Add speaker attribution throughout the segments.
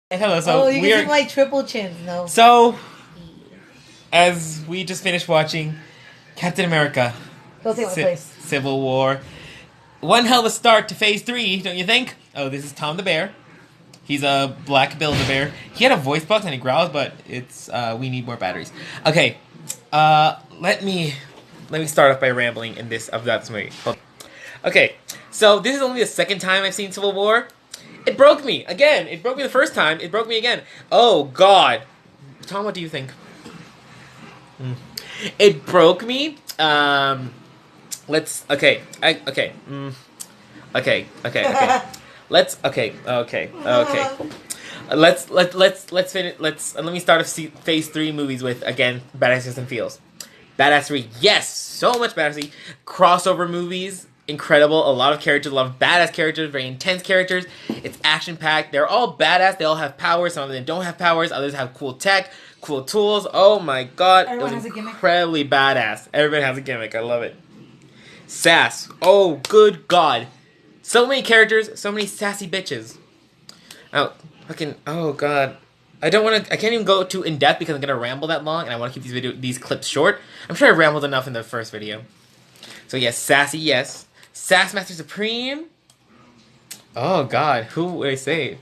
Speaker 1: Hello.
Speaker 2: Oh, you can see my triple chins. No.
Speaker 1: So, as we just finished watching Captain America,
Speaker 2: Go take my place.
Speaker 1: Civil War, one hell of a start to Phase 3, don't you think? Oh, this is Tom the Bear. He's a black Bill the Bear. He had a voice box and he growls, but it's we need more batteries. Okay, let me start off by rambling in this about this movie. Okay, so this is only the second time I've seen Civil War. It broke me again. It broke me the first time. It broke me again. Oh God, Tom, what do you think? It broke me. Let's. Okay. Okay. Okay. Let's. Okay. Let's finish. Let me start Phase 3 movies with again Badasses and Feels. Badassery, yes, so much badassery. Crossover movies, incredible. A lot of characters, a lot of badass characters, very intense characters. It's action packed. They're all badass. They all have powers. Some of them don't have powers. Others have cool tech, cool tools. Oh my God,
Speaker 2: Everyone
Speaker 1: it
Speaker 2: has
Speaker 1: was
Speaker 2: a gimmick.
Speaker 1: incredibly badass. Everybody has a gimmick. I love it. Sass. Oh, good God. So many characters, so many sassy bitches. Oh, fucking. Oh God. I can't even go too in depth because I'm gonna ramble that long, and I want to keep these clips short. I'm sure I rambled enough in the first video. So yes, sassy, yes. Sass Master Supreme. Oh God, who would I say?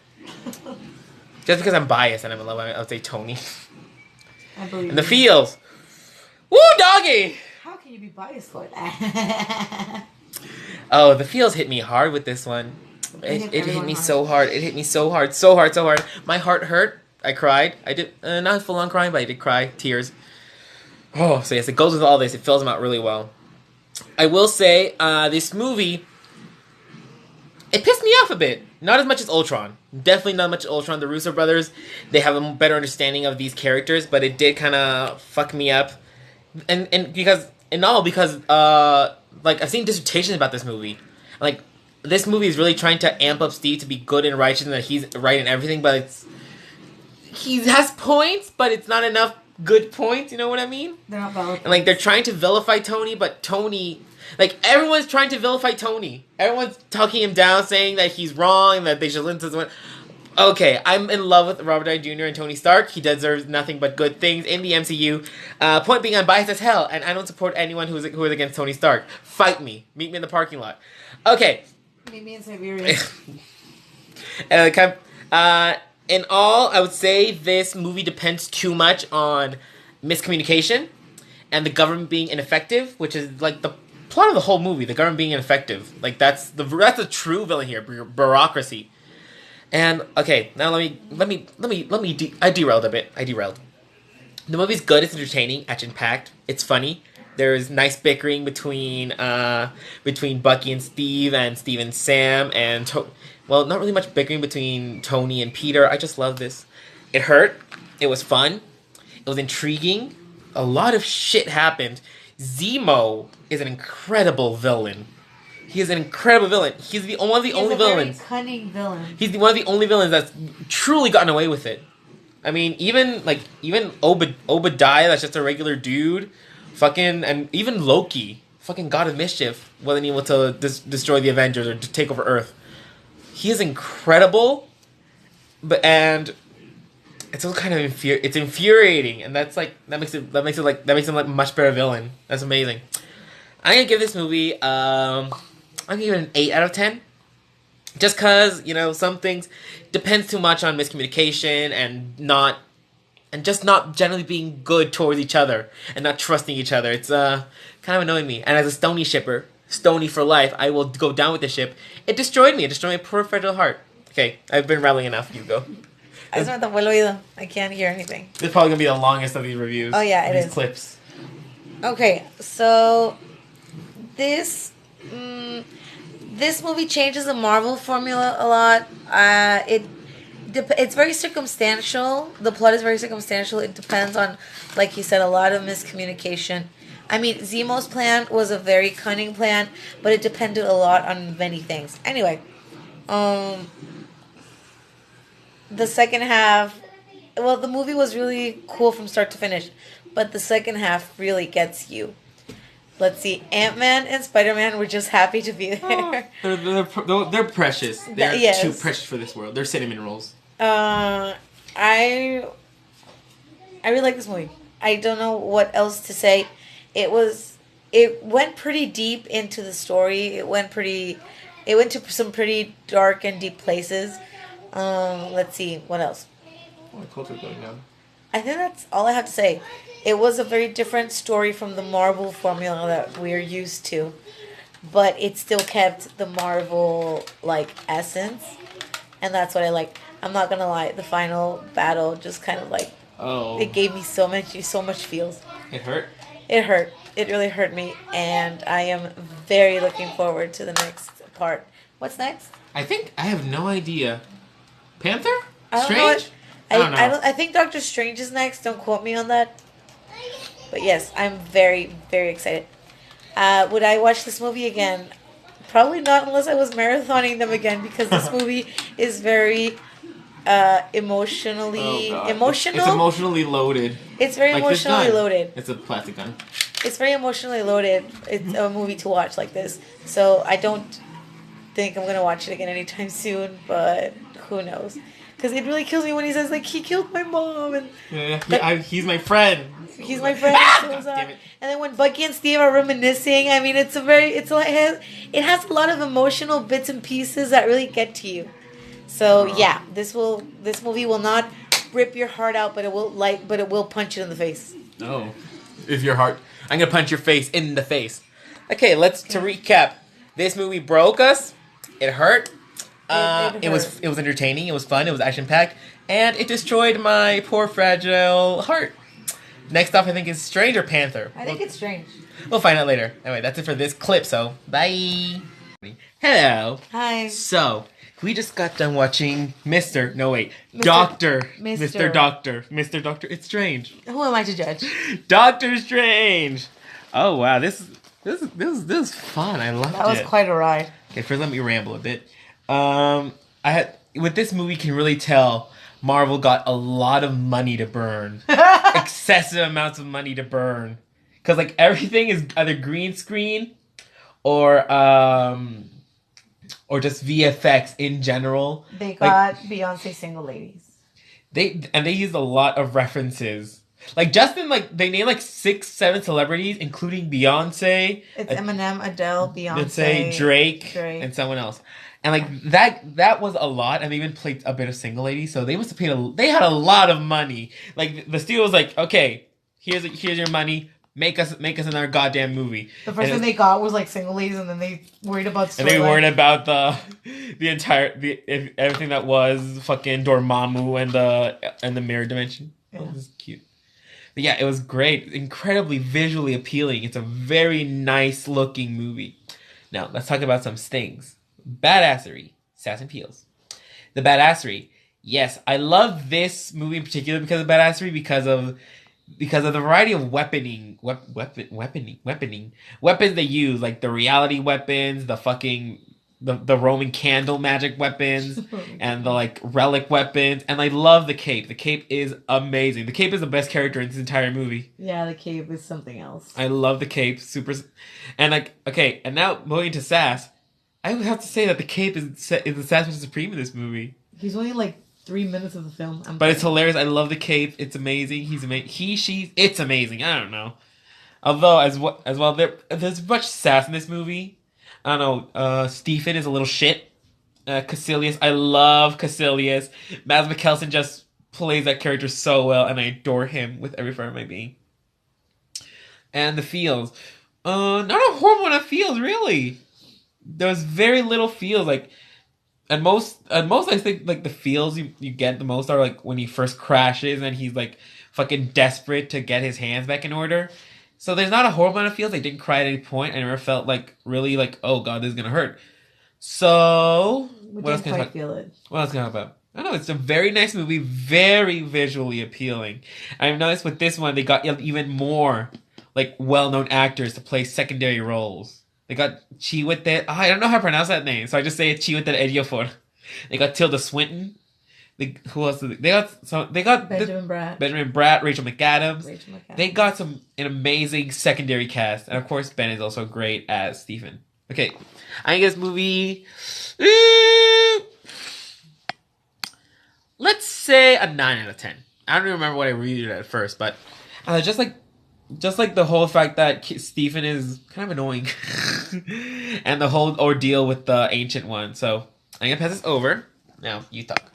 Speaker 1: Just because I'm biased and I'm in love, I would say Tony.
Speaker 2: I believe.
Speaker 1: And the feels. Woo, doggy.
Speaker 2: How can you be biased for that?
Speaker 1: Oh, the feels hit me hard with this one. It hit me so hard. It hit me so hard. My heart hurt. I cried. I did not full on crying, but I did cry. Tears. Oh, so yes, it goes with all this. It fills them out really well. I will say, this movie, it pissed me off a bit. Not as much as Ultron. Definitely not much as Ultron. The Russo brothers, they have a better understanding of these characters, but it did kind of fuck me up. And because like I've seen dissertations about this movie. Like, this movie is really trying to amp up Steve to be good and righteous and that he's right in everything, but he has points, but it's not enough good points, you know what I mean?
Speaker 2: They're not valid.
Speaker 1: And like they're trying to vilify Tony, but Tony, like everyone's trying to vilify Tony. Everyone's talking him down, saying that he's wrong and that they should listen to someone. Okay, I'm in love with Robert Downey Jr. and Tony Stark. He deserves nothing but good things in the MCU. Point being, I'm biased as hell, and I don't support anyone who is against Tony Stark. Fight me. Meet me in the parking lot. Okay.
Speaker 2: Meet me in Siberia.
Speaker 1: In all, I would say this movie depends too much on miscommunication and the government being ineffective, which is like the plot of the whole movie. The government being ineffective, like that's a true villain here. Bureaucracy. And okay, now I derailed a bit. The movie's good. It's entertaining, action packed. It's funny. There's nice bickering between Bucky and Steve and Sam and well, not really much bickering between Tony and Peter. I just love this. It hurt. It was fun. It was intriguing. A lot of shit happened. Zemo is an incredible villain. He is an incredible villain. He's one of the only villains.
Speaker 2: Very cunning villain.
Speaker 1: He's one of the only villains that's truly gotten away with it. I mean, even Obadiah, that's just a regular dude. And even Loki, fucking God of Mischief, wasn't able to destroy the Avengers or to take over Earth. He is incredible, and it's also kind of infuriating, and that makes him like a much better villain. That's amazing. I'm gonna give this movie I'm gonna give it an 8 out of 10. Just cause, some things depends too much on miscommunication and just not generally being good towards each other and not trusting each other. It's kind of annoying me. And as a Stony shipper, Stony for life, I will go down with the ship. It destroyed me. It destroyed my poor fragile heart. Okay, I've been rambling enough. You go.
Speaker 2: I just tapó el oído. I can't hear anything.
Speaker 1: This is probably gonna be the longest of these reviews.
Speaker 2: Oh yeah, it is.
Speaker 1: These clips.
Speaker 2: Okay, so this movie changes the Marvel formula a lot. It's very circumstantial. The plot is very circumstantial. It depends on, like you said, a lot of miscommunication. I mean, Zemo's plan was a very cunning plan, but it depended a lot on many things. Anyway, the second half, well, the movie was really cool from start to finish, but the second half really gets you. Let's see, Ant-Man and Spider-Man were just happy to be there.
Speaker 1: Oh, they're precious. They're
Speaker 2: Yes.
Speaker 1: too precious for this world. They're cinnamon rolls.
Speaker 2: Uh, I I really like this movie. I don't know what else to say. It was it went pretty deep into the story. It went to some pretty dark and deep places. Let's see what else.
Speaker 1: Oh, my culture's going down.
Speaker 2: I think that's all I have to say. It was a very different story from the Marvel formula that we're used to, but it still kept the Marvel like essence, and that's what I like. I'm not gonna lie, the final battle just kind of like
Speaker 1: Oh,
Speaker 2: it gave me so much feels.
Speaker 1: it hurt.
Speaker 2: It hurt. It really hurt me, and I am very looking forward to the next part. What's next?
Speaker 1: I think I have no idea. Panther?
Speaker 2: I don't know.
Speaker 1: Strange? I don't know.
Speaker 2: I think Doctor Strange is next. Don't quote me on that. But yes, I'm very excited. Would I watch this movie again? Probably not unless I was marathoning them again because this movie is very emotionally
Speaker 1: Oh, God.
Speaker 2: emotional.
Speaker 1: It's emotionally loaded.
Speaker 2: It's very
Speaker 1: Like this
Speaker 2: emotionally
Speaker 1: gun.
Speaker 2: loaded.
Speaker 1: It's a plastic gun.
Speaker 2: It's very emotionally loaded. It's a movie to watch like this. So I don't think I'm gonna watch it again anytime soon. But who knows? Because it really kills me when he says like he killed my mom and
Speaker 1: Yeah, he's my friend.
Speaker 2: he's my friend. So sad.
Speaker 1: Damn it.
Speaker 2: And then when Bucky and Steve are reminiscing, I mean, it has a lot of emotional bits and pieces that really get to you. So yeah, this movie will not rip your heart out, but it will punch it in the face.
Speaker 1: No. If your heart, I'm gonna punch your face in the face. Okay, to recap. This movie broke us. It hurt. It was entertaining. It was fun. It was action packed, and it destroyed my poor fragile heart. Next up, I think is Stranger Panther.
Speaker 2: I think it's strange.
Speaker 1: We'll find out later. Anyway, that's it for this clip. So bye. Hello.
Speaker 2: Hi.
Speaker 1: So we just got done watching
Speaker 2: Mr.
Speaker 1: Doctor
Speaker 2: Mr.
Speaker 1: Mr. Doctor. It's strange.
Speaker 2: Who am I to judge?
Speaker 1: Doctor Strange. Oh wow, this is fun. I loved it.
Speaker 2: That was quite a ride.
Speaker 1: Okay, first let me ramble a bit. I had with this movie, you can really tell Marvel got a lot of money to burn, excessive amounts of money to burn, because like everything is either green screen or just VFX in general.
Speaker 2: They got Beyonce Single Ladies.
Speaker 1: They used a lot of references. Like Justin, like they named like 6-7 celebrities, including Beyonce.
Speaker 2: It's Eminem, Adele, Beyonce,
Speaker 1: Drake, and someone else. And like that was a lot, and they even played a bit of Single Ladies, so they must have paid they had a lot of money. Like the studio was like, okay, here's your money, make us another goddamn movie.
Speaker 2: The first thing they got was like Single Ladies, and then they worried about storyline.
Speaker 1: And they worried about everything that was fucking Dormammu and the mirror dimension. Yeah. Oh, this is cute. But yeah, it was great, incredibly visually appealing. It's a very nice looking movie. Now let's talk about some things. Badassery, Sass and Peels. The badassery. Yes, I love this movie in particular because of badassery, because of the variety of weapons they use, like the reality weapons, the fucking the Roman candle magic weapons, and the like relic weapons, and I love the cape. The cape is amazing. The cape is the best character in this entire movie.
Speaker 2: Yeah, the cape is something else.
Speaker 1: I love the cape, super, and like okay, and now moving to Sass. I would have to say that the cape is the Assassin Supreme in this movie.
Speaker 2: He's only like 3 minutes of the film.
Speaker 1: But it's hilarious. I love the cape. It's amazing. He's amazing. It's amazing. I don't know. Although as well, there's much sass in this movie. I don't know. Stephen is a little shit. Caecilius, I love Caecilius. Mads Mikkelsen just plays that character so well, and I adore him with every fiber of my being. And the feels, not a horrible one of feels really. There was very little feels, like at most I think like the feels you get the most are like when he first crashes and he's like fucking desperate to get his hands back in order. So there's not a horrible amount of feels. I didn't cry at any point. I never felt like really like, oh god, this is gonna hurt. So
Speaker 2: what else can I feel it?
Speaker 1: What else can I talk about? I don't know, it's a very nice movie, very visually appealing. I've noticed with this one they got even more like well-known actors to play secondary roles. They got Chiwetel. I don't know how to pronounce that name, so I just say it Chiwetel Ejiofor. They got Tilda Swinton. Who else? They got
Speaker 2: Benjamin
Speaker 1: Bratt, Rachel McAdams. They got an amazing secondary cast, and of course Ben is also great as Stephen. Okay, I think this movie. let's say a 9 out of 10. I don't even remember what I rated it at first, but just like the whole fact that Stephen is kind of annoying, and the whole ordeal with the ancient one. So I'm gonna pass this over. Now you talk.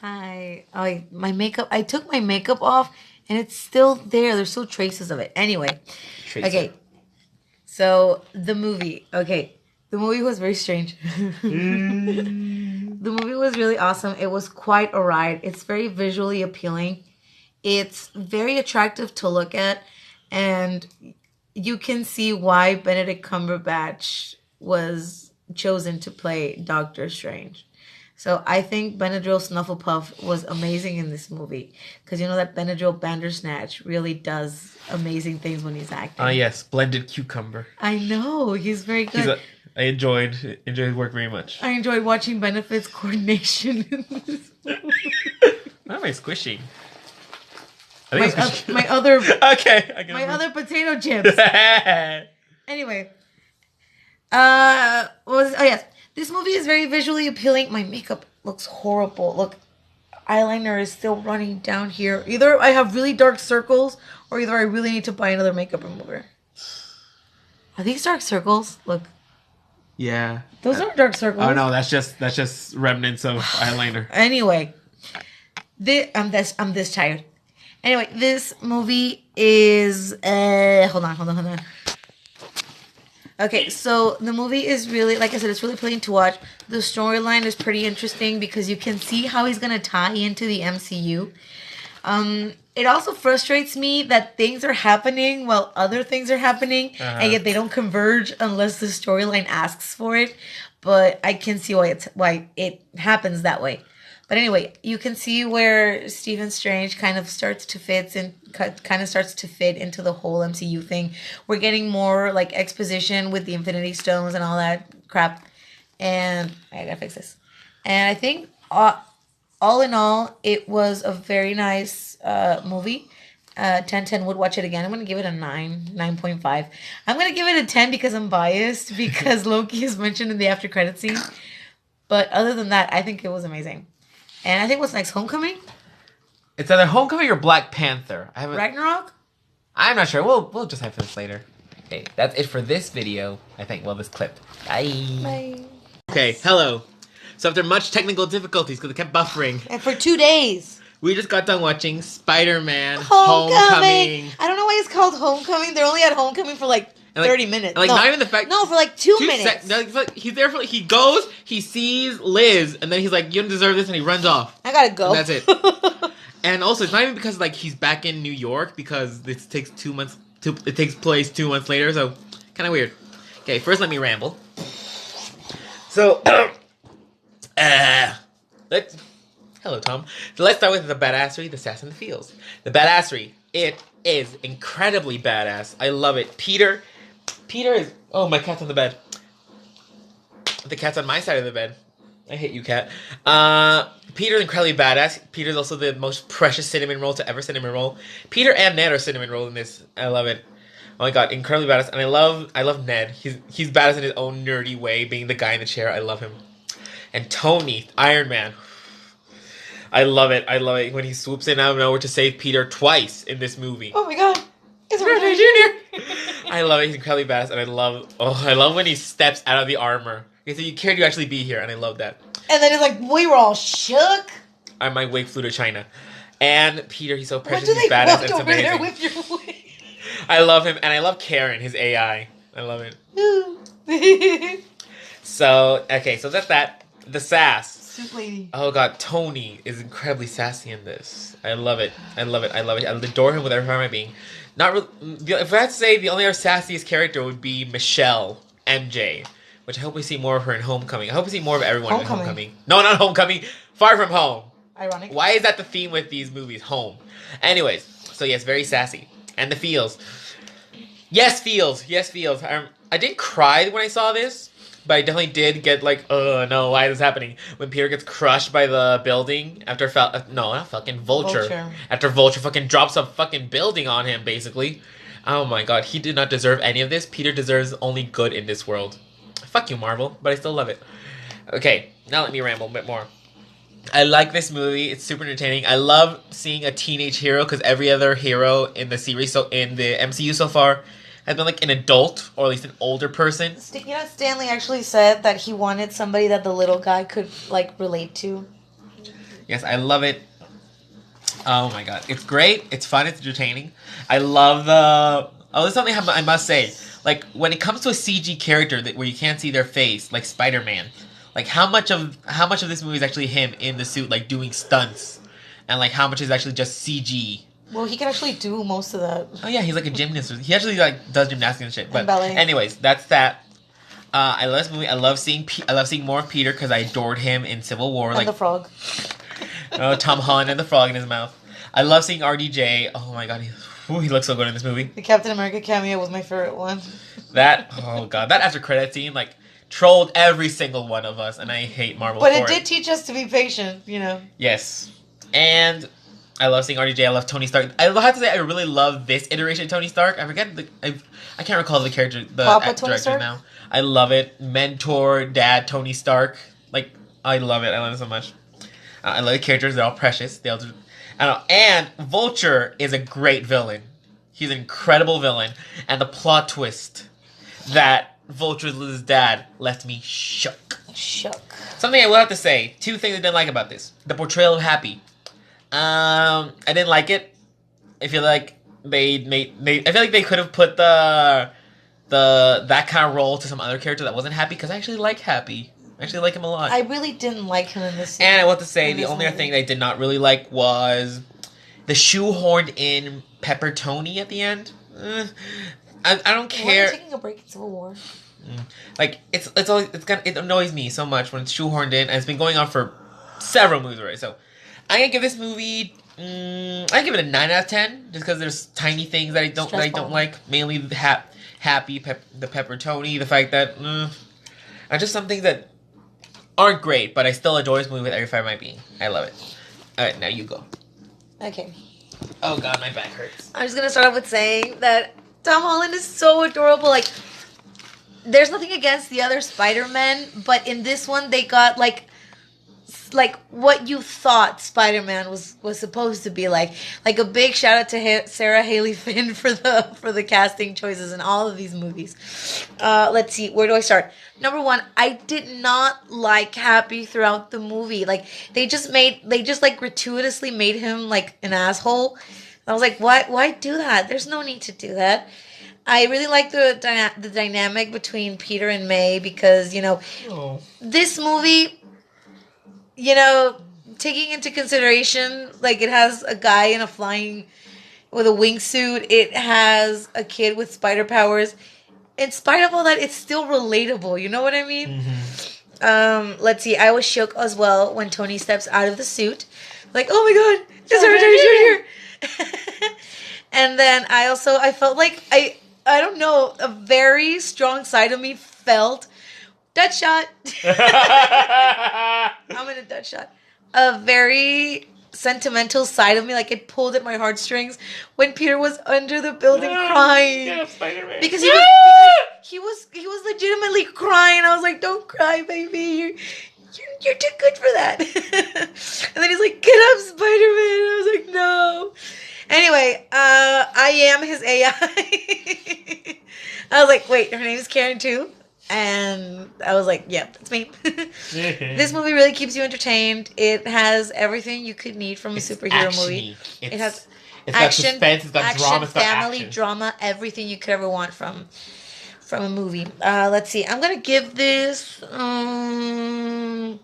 Speaker 2: Hi. Oh, my makeup. I took my makeup off, and it's still there. There's still traces of it. Anyway.
Speaker 1: Tracer.
Speaker 2: Okay. So the movie. Okay. The movie was very strange. The movie was really awesome. It was quite a ride. It's very visually appealing. It's very attractive to look at, and you can see why Benedict Cumberbatch was chosen to play Doctor Strange. So I think Benadryl Snufflepuff was amazing in this movie because you know that Benadryl Bandersnatch really does amazing things when he's acting.
Speaker 1: Yes, blended cucumber.
Speaker 2: I know he's very good.
Speaker 1: I enjoyed his work very much.
Speaker 2: I enjoyed watching Benefit's coordination in this movie.
Speaker 1: Why am I squishing?
Speaker 2: My other
Speaker 1: okay.
Speaker 2: My other potato chips. Anyway, yes, this movie is very visually appealing. My makeup looks horrible. Look, eyeliner is still running down here. Either I have really dark circles, or either I really need to buy another makeup remover. Are these dark circles? Look.
Speaker 1: Yeah.
Speaker 2: Those aren't dark circles.
Speaker 1: Oh no, that's just remnants of eyeliner.
Speaker 2: Anyway, I'm this tired. Anyway, this movie is hold on. Okay, so the movie is really, like I said, it's really pleasing to watch. The storyline is pretty interesting because you can see how he's gonna tie into the MCU. It also frustrates me that things are happening while other things are happening, and yet they don't converge unless the storyline asks for it. But I can see why it happens that way. But anyway, you can see where Stephen Strange kind of starts to fit into the whole MCU thing. We're getting more like exposition with the Infinity Stones and all that crap. And I gotta fix this. And I think all in all, it was a very nice movie. 10/10 would watch it again. I'm going to give it a 9.5. I'm going to give it a 10 because I'm biased because Loki is mentioned in the after credit scene. But other than that, I think it was amazing. And I think what's next? Homecoming?
Speaker 1: It's either Homecoming or Black Panther.
Speaker 2: Ragnarok?
Speaker 1: I'm not sure. We'll just have this later. Okay, that's it for this video. I think. Well, this clip. Bye. Okay, hello. So after much technical difficulties, because it kept buffering.
Speaker 2: And for 2 days.
Speaker 1: We just got done watching Spider-Man
Speaker 2: Homecoming. I don't know why it's called Homecoming. They're only at Homecoming for like 30 minutes.
Speaker 1: And not even the fact.
Speaker 2: No, for like 2 minutes.
Speaker 1: He's there for he goes, he sees Liz, and then he's like, "You don't deserve this," and he runs off.
Speaker 2: I gotta go.
Speaker 1: And that's it. And also, it's not even because like he's back in New York because this takes 2 months. It takes place 2 months later, so kind of weird. Okay, first let me ramble. So, hello, Tom. So let's start with the badassery, the sass, and the feels. The badassery, it is incredibly badass. I love it. Peter is... Oh, my cat's on the bed. The cat's on my side of the bed. I hate you, cat. Peter's incredibly badass. Peter's also the most precious cinnamon roll to ever cinnamon roll. Peter and Ned are cinnamon roll in this. I love it. Oh my god, incredibly badass. And I love Ned. He's badass in his own nerdy way, being the guy in the chair. I love him. And Tony, Iron Man. I love it. When he swoops in out of nowhere to save Peter twice in this movie.
Speaker 2: Oh my god. It's
Speaker 1: Robert Downey Jr. I love it. He's incredibly badass. And I love when he steps out of the armor. Okay, so you cared to actually be here, and I love that.
Speaker 2: And then it's like, we were all shook.
Speaker 1: I might wig flew to China. And Peter, he's so precious, he's badass, and it's amazing.
Speaker 2: There with your wig?
Speaker 1: I love him, and I love Karen, his AI. I love it. So, okay, so that's that. The sass.
Speaker 2: Soup lady.
Speaker 1: Oh god, Tony is incredibly sassy in this. I love it. I adore him with every part of my being. If I had to say, the only other sassiest character would be Michelle, MJ. Which I hope we see more of her in Homecoming. I hope we see more of everyone in Homecoming. No, not Homecoming. Far From Home.
Speaker 2: Ironic.
Speaker 1: Why is that the theme with these movies? Home. Anyways, so yes, very sassy. And the feels. Yes, feels. I didn't cry when I saw this, but I definitely did get like, oh no, why is this happening? When Peter gets crushed by the building after not fucking Vulture. After Vulture fucking drops a fucking building on him, basically. Oh my god, he did not deserve any of this. Peter deserves only good in this world. Fuck you, Marvel, but I still love it. Okay, now let me ramble a bit more. I like this movie. It's super entertaining. I love seeing a teenage hero because every other hero in the series, so in the MCU so far, has been like an adult or at least an older person.
Speaker 2: You know, Stanley actually said that he wanted somebody that the little guy could like relate to.
Speaker 1: Yes, I love it. Oh my god, it's great. It's fun. It's entertaining. I love the. Oh, there's something I must say. Like when it comes to a CG character where you can't see their face, like Spider-Man. Like how much of this movie is actually him in the suit, like doing stunts, and like how much is actually just CG.
Speaker 2: Well, he can actually do most of that.
Speaker 1: Oh yeah, he's like a gymnast. He actually like does gymnastics and shit. But
Speaker 2: ballet.
Speaker 1: anyways, that's that. I love this movie. I love seeing more of Peter because I adored him in Civil War.
Speaker 2: And
Speaker 1: like
Speaker 2: the frog.
Speaker 1: Tom Holland and the frog in his mouth. I love seeing RDJ. Oh my god, he looks so good in this movie.
Speaker 2: The Captain America cameo was my favorite one.
Speaker 1: That after credit scene like trolled every single one of us, and I hate Marvel.
Speaker 2: But
Speaker 1: for
Speaker 2: it did teach us to be patient, you know.
Speaker 1: Yes, and I love seeing RDJ. I love Tony Stark. I have to say I really love this iteration of Tony Stark. I forget I can't recall the character, the director
Speaker 2: Stark?
Speaker 1: now. I love it. Mentor, dad, Tony Stark. Like I love it. I love it so much. I love the characters. They're all precious. They all do, I don't know. And Vulture is a great villain. He's an incredible villain. And the plot twist that Vulture's his dad left me shook. Something I will have to say. Two things I didn't like about this. The portrayal of Happy. I didn't like it. I feel like I feel like they could have put that kind of role to some other character that wasn't Happy, because I actually like Happy. I actually like him a lot.
Speaker 2: I really didn't like him in this.
Speaker 1: And I want to say the only other thing I did not really like was the shoehorned in Pepper Tony at the end. I don't care.
Speaker 2: Why are you taking a break in Civil War?
Speaker 1: Like it annoys me so much when it's shoehorned in, and it's been going on for several movies already. So I'm gonna give this movie. I give it a 9 out of 10 just because there's tiny things that I don't like. Mainly the Happy, the Pepper Tony, the fact that are just some things that aren't great, but I still enjoy this movie with every fiber of my being. I love it. All right, now you go.
Speaker 2: Okay.
Speaker 1: Oh god, my back hurts.
Speaker 2: I'm just gonna start off with saying that Tom Holland is so adorable. Like, there's nothing against the other Spider-Man, but in this one they got like what you thought Spider-Man was supposed to be like. Like a big shout out to Sarah Haley Finn for the casting choices in all of these movies. Let's see, where do I start? Number one, I did not like Happy throughout the movie. Like they just like gratuitously made him like an asshole. I was like, why do that? There's no need to do that. I really like the dynamic between Peter and May because, you know, this movie, you know, taking into consideration, like, it has a guy in a flying with a wingsuit. It has a kid with spider powers. In spite of all that, it's still relatable. You know what I mean? Mm-hmm. Let's see. I was shook as well when Tony steps out of the suit. Like, oh my God, it's Robert Downey Jr. And then I felt like, I don't know, a very strong side of me felt Deadshot. I'm in a Deadshot. A very sentimental side of me, like it pulled at my heartstrings when Peter was under the building crying.
Speaker 1: Yeah, Spider-Man.
Speaker 2: Because he was legitimately crying. I was like, "Don't cry, baby. You're too good for that." And then he's like, "Get up, Spider-Man." And I was like, "No." Anyway, I am his AI. I was like, "Wait, her name is Karen too?" And I was like, "Yep, that's me." This movie really keeps you entertained. It has everything you could need from a superhero movie. It has action,
Speaker 1: got suspense, it's got drama, it's got
Speaker 2: family
Speaker 1: action.
Speaker 2: drama, everything you could ever want from a movie. Let's see. I'm gonna give this a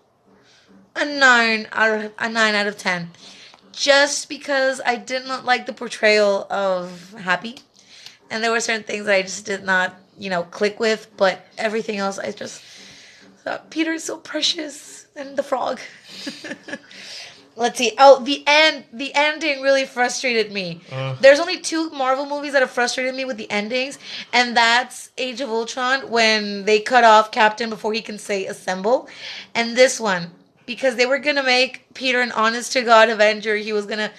Speaker 2: 9 out of 10, just because I did not like the portrayal of Happy, and there were certain things that I just did not, you know, click with. But everything else, I just thought Peter is so precious, and the frog. Let's see. Oh, the ending really frustrated me. There's only 2 Marvel movies that have frustrated me with the endings, and that's Age of Ultron, when they cut off Captain before he can say assemble, and this one, because they were going to make Peter an honest-to-God Avenger. He was going to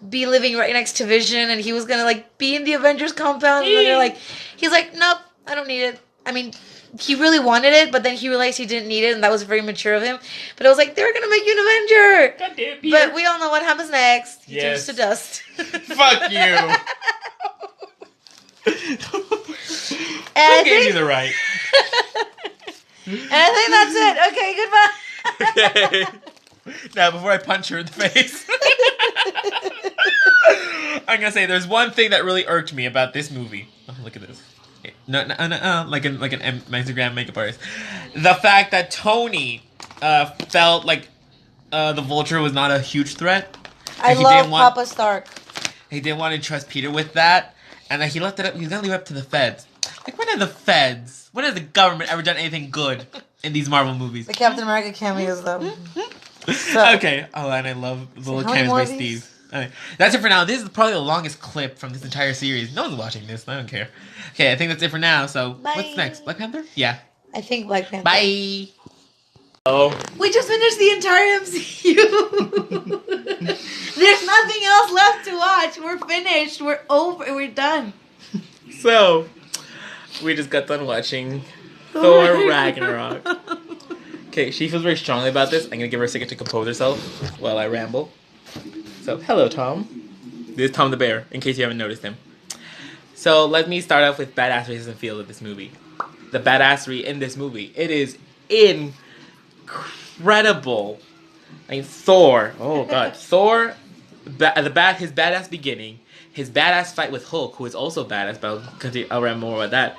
Speaker 2: be living right next to Vision, and he was going to, like, be in the Avengers compound, and then he's like, nope, I don't need it. I mean, he really wanted it, but then he realized he didn't need it, and that was very mature of him. But I was like, they were gonna make you an Avenger.
Speaker 1: God damn, Peter.
Speaker 2: But we all know what happens next. He
Speaker 1: Yes.
Speaker 2: turns to dust.
Speaker 1: Fuck you.
Speaker 2: And I
Speaker 1: Who gave
Speaker 2: think-
Speaker 1: you the right?
Speaker 2: And I think that's it. Okay, goodbye.
Speaker 1: Okay. Now, before I punch her in the face, I'm gonna say there's one thing that really irked me about this movie. Oh, look at this. No, like an Instagram makeup artist. The fact that Tony felt like the Vulture was not a huge threat.
Speaker 2: I
Speaker 1: And he
Speaker 2: love
Speaker 1: didn't want-
Speaker 2: Papa Stark.
Speaker 1: He didn't want to trust Peter with that, and that he left it up. He's gonna leave it up to the feds. Like, when has the government ever done anything good in these Marvel movies?
Speaker 2: The Captain America cameos, though. So-
Speaker 1: Okay. Oh, and I love the little
Speaker 2: how many
Speaker 1: cameos
Speaker 2: more
Speaker 1: by
Speaker 2: of these?
Speaker 1: Steve. Okay. That's it for now. This is probably the longest clip from this entire series. No one's watching this. I don't care. Okay, I think that's it for now. So,
Speaker 2: Bye.
Speaker 1: what's next? Black Panther? Yeah.
Speaker 2: I think Black Panther.
Speaker 1: Bye. Oh.
Speaker 2: We just finished the entire MCU. There's nothing else left to watch. We're finished. We're over. We're done.
Speaker 1: So, we just got done watching Thor Ragnarok. Okay, she feels very strongly about this. I'm gonna give her a second to compose herself while I ramble. So, hello, Tom. This is Tom the Bear, in case you haven't noticed him. So, let me start off with badassery and feel of this movie. The badassery in this movie. It is incredible. I mean, Thor. Oh, God. Thor, his badass beginning, his badass fight with Hulk, who is also badass, but I'll ramble more about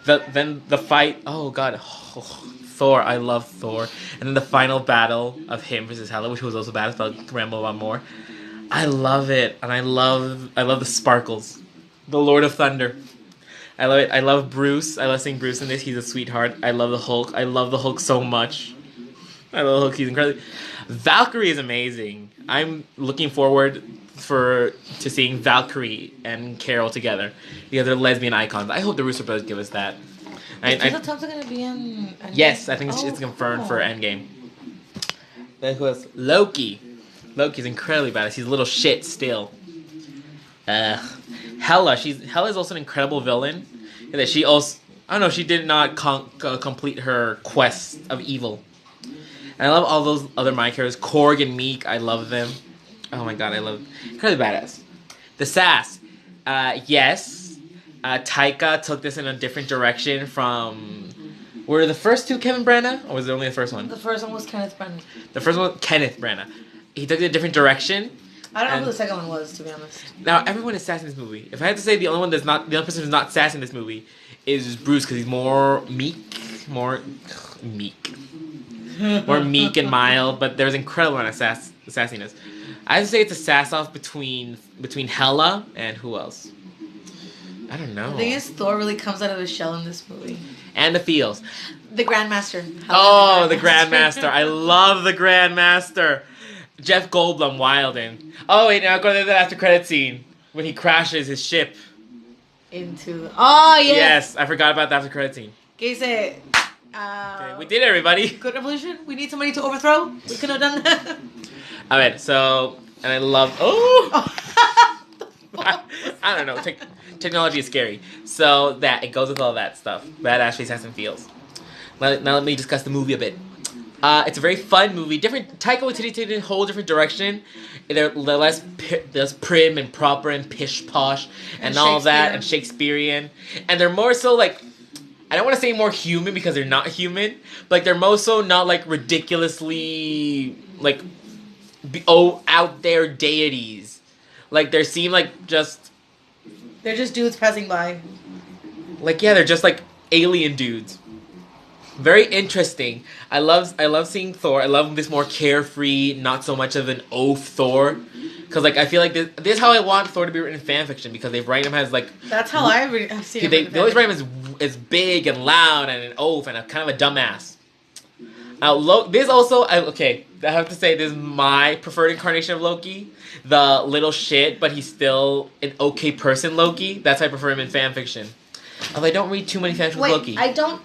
Speaker 1: that. Then the fight, oh, God. Thor, I love Thor. And then the final battle of him versus Hela, which was also badass, but I'll ramble about more. I love it, and I love the sparkles. The Lord of Thunder. I love it. I love Bruce. I love seeing Bruce in this. He's a sweetheart. I love the Hulk. I love the Hulk so much. I love the Hulk. He's incredible. Valkyrie is amazing. I'm looking forward to seeing Valkyrie and Carol together because they're lesbian icons. I hope the Russo brothers give us that.
Speaker 2: Is Tessa Thompson going to be in...
Speaker 1: Yes, I think it's confirmed for Endgame. Then who else? Loki. Loki's incredibly badass. He's a little shit still. Hela. Hela's also an incredible villain. That she also... I don't know, she did not complete her quest of evil. And I love all those other Mai characters. Korg and Meek, I love them. Oh my god, I love... Incredibly badass. The sass. Yes. Taika took this in a different direction from... Were the first two Kevin Branagh? Or was it only the first one?
Speaker 2: The first one was Kenneth Branagh.
Speaker 1: The first one, Kenneth Branagh. He took it in a different direction.
Speaker 2: I don't know who the second one was, to be honest.
Speaker 1: Now, everyone is sass in this movie. If I had to say the only person who's not sass in this movie is Bruce, because he's more meek. More meek and mild, but there's incredible amount of sassiness. I have to say it's a sass-off between Hela and who else? I don't know.
Speaker 2: The thing is, Thor really comes out of his shell in this movie.
Speaker 1: And the feels.
Speaker 2: The Grandmaster.
Speaker 1: Oh, the Grandmaster. I love the Grandmaster. Jeff Goldblum wildin'. Oh, wait, now go to the after credit scene when he crashes his ship.
Speaker 2: Into... Oh, yes.
Speaker 1: Yes, I forgot about the after credit scene.
Speaker 2: Okay, say...
Speaker 1: Okay, we did it, everybody.
Speaker 2: Good revolution. We need somebody to overthrow. We could have done that.
Speaker 1: Alright, so... And I love... Oh! I don't know. Technology is scary. So that it goes with all that stuff. Badass face has and feels. Now let me discuss the movie a bit. It's a very fun movie. Taika Waititi took it in a whole different direction. They're less prim and proper and pish posh and all that and Shakespearean. And they're more so like, I don't want to say more human because they're not human, but like they're more so not like ridiculously like out there deities. Like they seem like just...
Speaker 2: They're just dudes passing by.
Speaker 1: Like, yeah, they're just like alien dudes. Very interesting. I love seeing Thor. I love this more carefree, not so much of an oaf Thor. Because, like, I feel like this is how I want Thor to be written in fanfiction. Because they write him as, like...
Speaker 2: That's how I've seen him.
Speaker 1: They always write him as big and loud and an oaf and a kind of a dumbass. This also... Okay, I have to say, this is my preferred incarnation of Loki. The little shit, but he's still an okay person Loki. That's how I prefer him in fanfiction. Although I don't read too many fanfics of Loki.
Speaker 2: I don't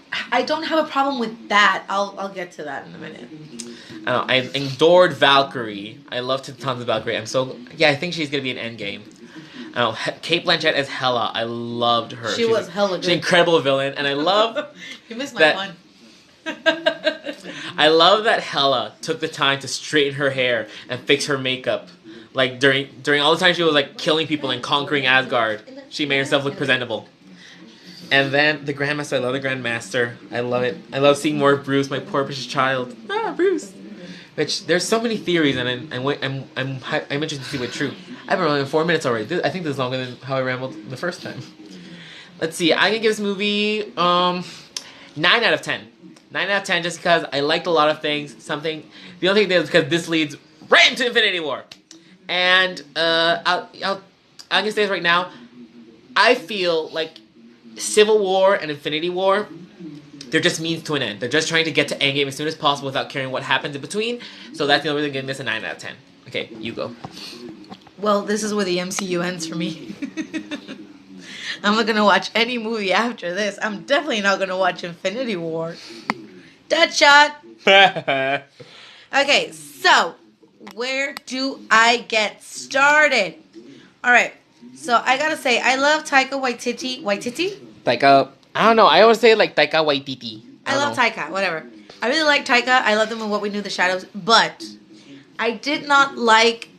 Speaker 2: have a problem with that. I'll get to that in a minute.
Speaker 1: I adored Valkyrie. I love tons of Valkyrie. I think she's gonna be an Endgame. Oh, Kate Blanchett as Hela. I loved her.
Speaker 2: She was hella
Speaker 1: She's an
Speaker 2: good.
Speaker 1: incredible villain, and I love
Speaker 2: You missed my
Speaker 1: that-
Speaker 2: pun.
Speaker 1: I love that Hela took the time to straighten her hair and fix her makeup. Like during all the time she was like killing people and conquering Asgard, she made herself look presentable. And then the Grandmaster, I love the Grandmaster. I love it. I love seeing more of Bruce, my poor precious child. Ah, Bruce. Which there's so many theories, and I'm interested to see what's true. I've been running 4 minutes already. I think this is longer than how I rambled the first time. Let's see. I'm gonna give this movie 9 out of 10. 9 out of 10, just because I liked a lot of things. The only thing is because this leads right into Infinity War, and I'm gonna say this right now. I feel like Civil War and Infinity War, they're just means to an end. They're just trying to get to Endgame as soon as possible without caring what happens in between. So that's the only reason I'm giving this a 9 out of 10. Okay, you go.
Speaker 2: Well, this is where the MCU ends for me. I'm not gonna watch any movie after this. I'm definitely not gonna watch Infinity War. Deadshot! Okay, so where do I get started? Alright, so I gotta say, I love Taika Waititi. Waititi?
Speaker 1: Taika, I don't know. I always say like Taika Waititi.
Speaker 2: I love Taika, whatever. I really like Taika. I love him in What We Knew the Shadows, but I did not like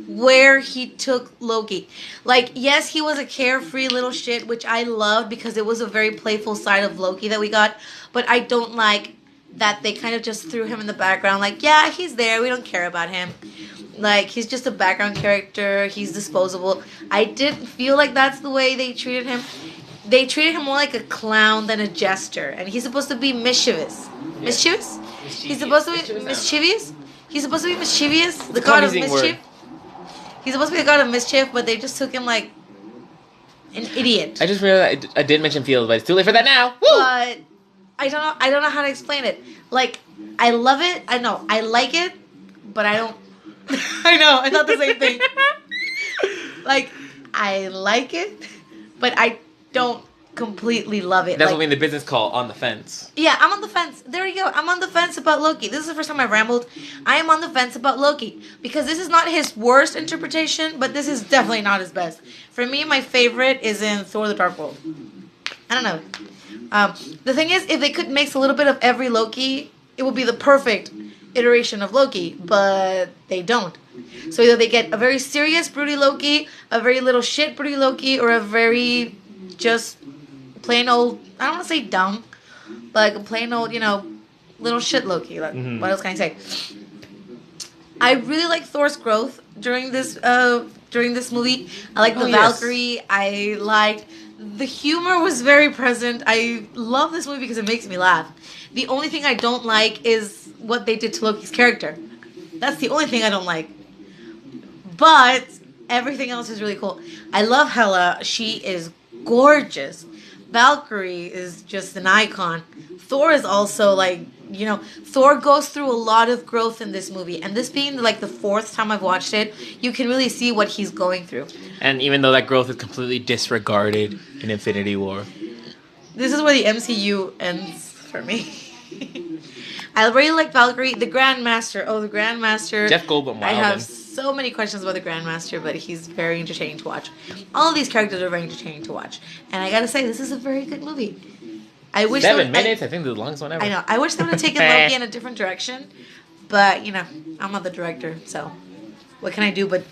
Speaker 2: where he took Loki. Like, yes, he was a carefree little shit, which I loved because it was a very playful side of Loki that we got, but I don't like that they kind of just threw him in the background. Like, yeah, he's there. We don't care about him. Like, he's just a background character. He's disposable. I didn't feel like that's the way they treated him. They treated him more like a clown than a jester. And he's supposed to be mischievous.
Speaker 1: Yeah.
Speaker 2: Mischievous? He's supposed to be mischievous? He's supposed to be mischievous? The god of
Speaker 1: confusing
Speaker 2: mischief?
Speaker 1: word.
Speaker 2: He's supposed to be the god of mischief, but they just took him like an idiot.
Speaker 1: I just realized I did mention Field, but it's too late for that now. Woo!
Speaker 2: But I don't know how to explain it. Like, I love it. I know. I like it, but I don't. I know. It's not the same thing. Like, I like it, but I don't completely love it.
Speaker 1: That's
Speaker 2: like,
Speaker 1: what we in the business call on the fence.
Speaker 2: yeah, I'm on the fence. There you go. I'm on the fence about Loki. This is the first time I've rambled. I am on the fence about Loki because this is not his worst interpretation, but this is definitely not his best. For me, my favorite is in Thor: The Dark World. I don't know. The thing is, if they could mix a little bit of every Loki, it would be the perfect iteration of Loki, but they don't. So either they get a very serious, broody Loki, a very little shit, broody Loki, or a very just plain old, I don't want to say dumb, but like a plain old, little shit Loki. Like, what else can I say? I really like Thor's growth during this movie. I like the Valkyrie. I liked the humor was very present. I love this movie because it makes me laugh. The only thing I don't like is what they did to Loki's character. That's the only thing I don't like. But everything else is really cool. I love Hela. She is gorgeous. Valkyrie is just an icon. Thor is also like, Thor goes through a lot of growth in this movie. And this being like the 4th time I've watched it, you can really see what he's going through.
Speaker 1: And even though that growth is completely disregarded in Infinity War.
Speaker 2: This is where the MCU ends for me. I really like Valkyrie. The Grandmaster. Oh, the Grandmaster.
Speaker 1: Jeff Goldblum.
Speaker 2: I have so many questions about the Grandmaster, but he's very entertaining to watch. All of these characters are very entertaining to watch. And I gotta say, this is a very good movie. I wish
Speaker 1: 7 minutes? I think the longest one ever.
Speaker 2: I know. I wish they would have taken Loki in a different direction. But, I'm not the director, so what can I do but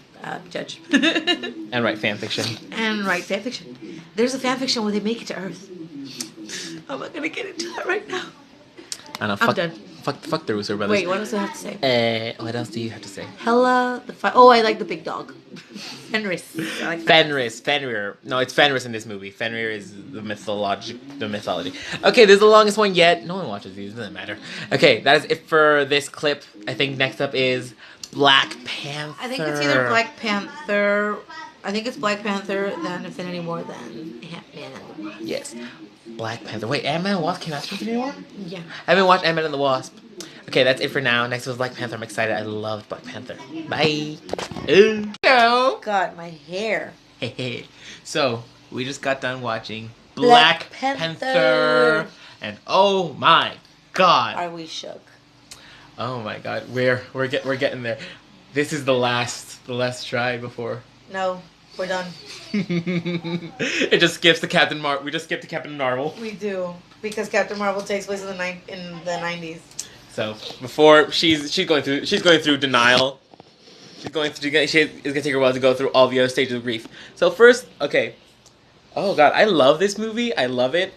Speaker 2: judge?
Speaker 1: And write fan fiction.
Speaker 2: And write fan fiction. There's a fan fiction where they make it to Earth. I'm not gonna get into that right now.
Speaker 1: I know.
Speaker 2: I'm done.
Speaker 1: Fuck the Russo brothers.
Speaker 2: Wait, what else do I have to say?
Speaker 1: What else do you have to say?
Speaker 2: Hela, I like the big dog. Fenris. I like
Speaker 1: Fenrir. No, it's Fenris in this movie. Fenrir is the mythology. Okay, this is the longest one yet. No one watches these. It doesn't matter. Okay, that is it for this clip. I think next up is Black Panther.
Speaker 2: I think it's either Black Panther. I think it's Black Panther, then Infinity War, then Ant-Man and the Wasp.
Speaker 1: Yes. Black Panther. Wait, Ant-Man and the Wasp came after Infinity War?
Speaker 2: Yeah.
Speaker 1: I haven't watched Ant-Man and the Wasp. Okay, that's it for now. Next was Black Panther. I'm excited. I loved Black Panther. Bye. Hello.
Speaker 2: God, my hair.
Speaker 1: So, we just got done watching Black Panther. And oh my god.
Speaker 2: Are we shook?
Speaker 1: Oh my god. We're getting there. This is the last try before.
Speaker 2: No. We're done.
Speaker 1: It just skips to Captain Marvel. We just skip to Captain Marvel.
Speaker 2: We do because Captain Marvel takes place in the 90s.
Speaker 1: So before she's going through denial. She's gonna take her a while to go through all the other stages of grief. So first, okay. Oh God, I love this movie. I love it.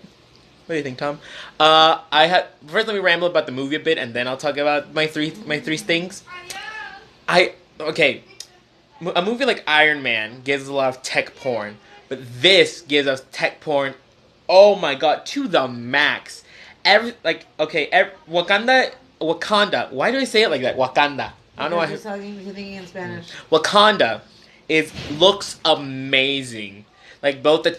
Speaker 1: What do you think, Tom? First let me ramble about the movie a bit, and then I'll talk about my three things. A movie like Iron Man gives us a lot of tech porn, but this gives us tech porn. Oh my God, to the max. Wakanda. Why do I say it like that? Wakanda. I don't know why.
Speaker 2: You're thinking in Spanish.
Speaker 1: Wakanda looks amazing. Like both the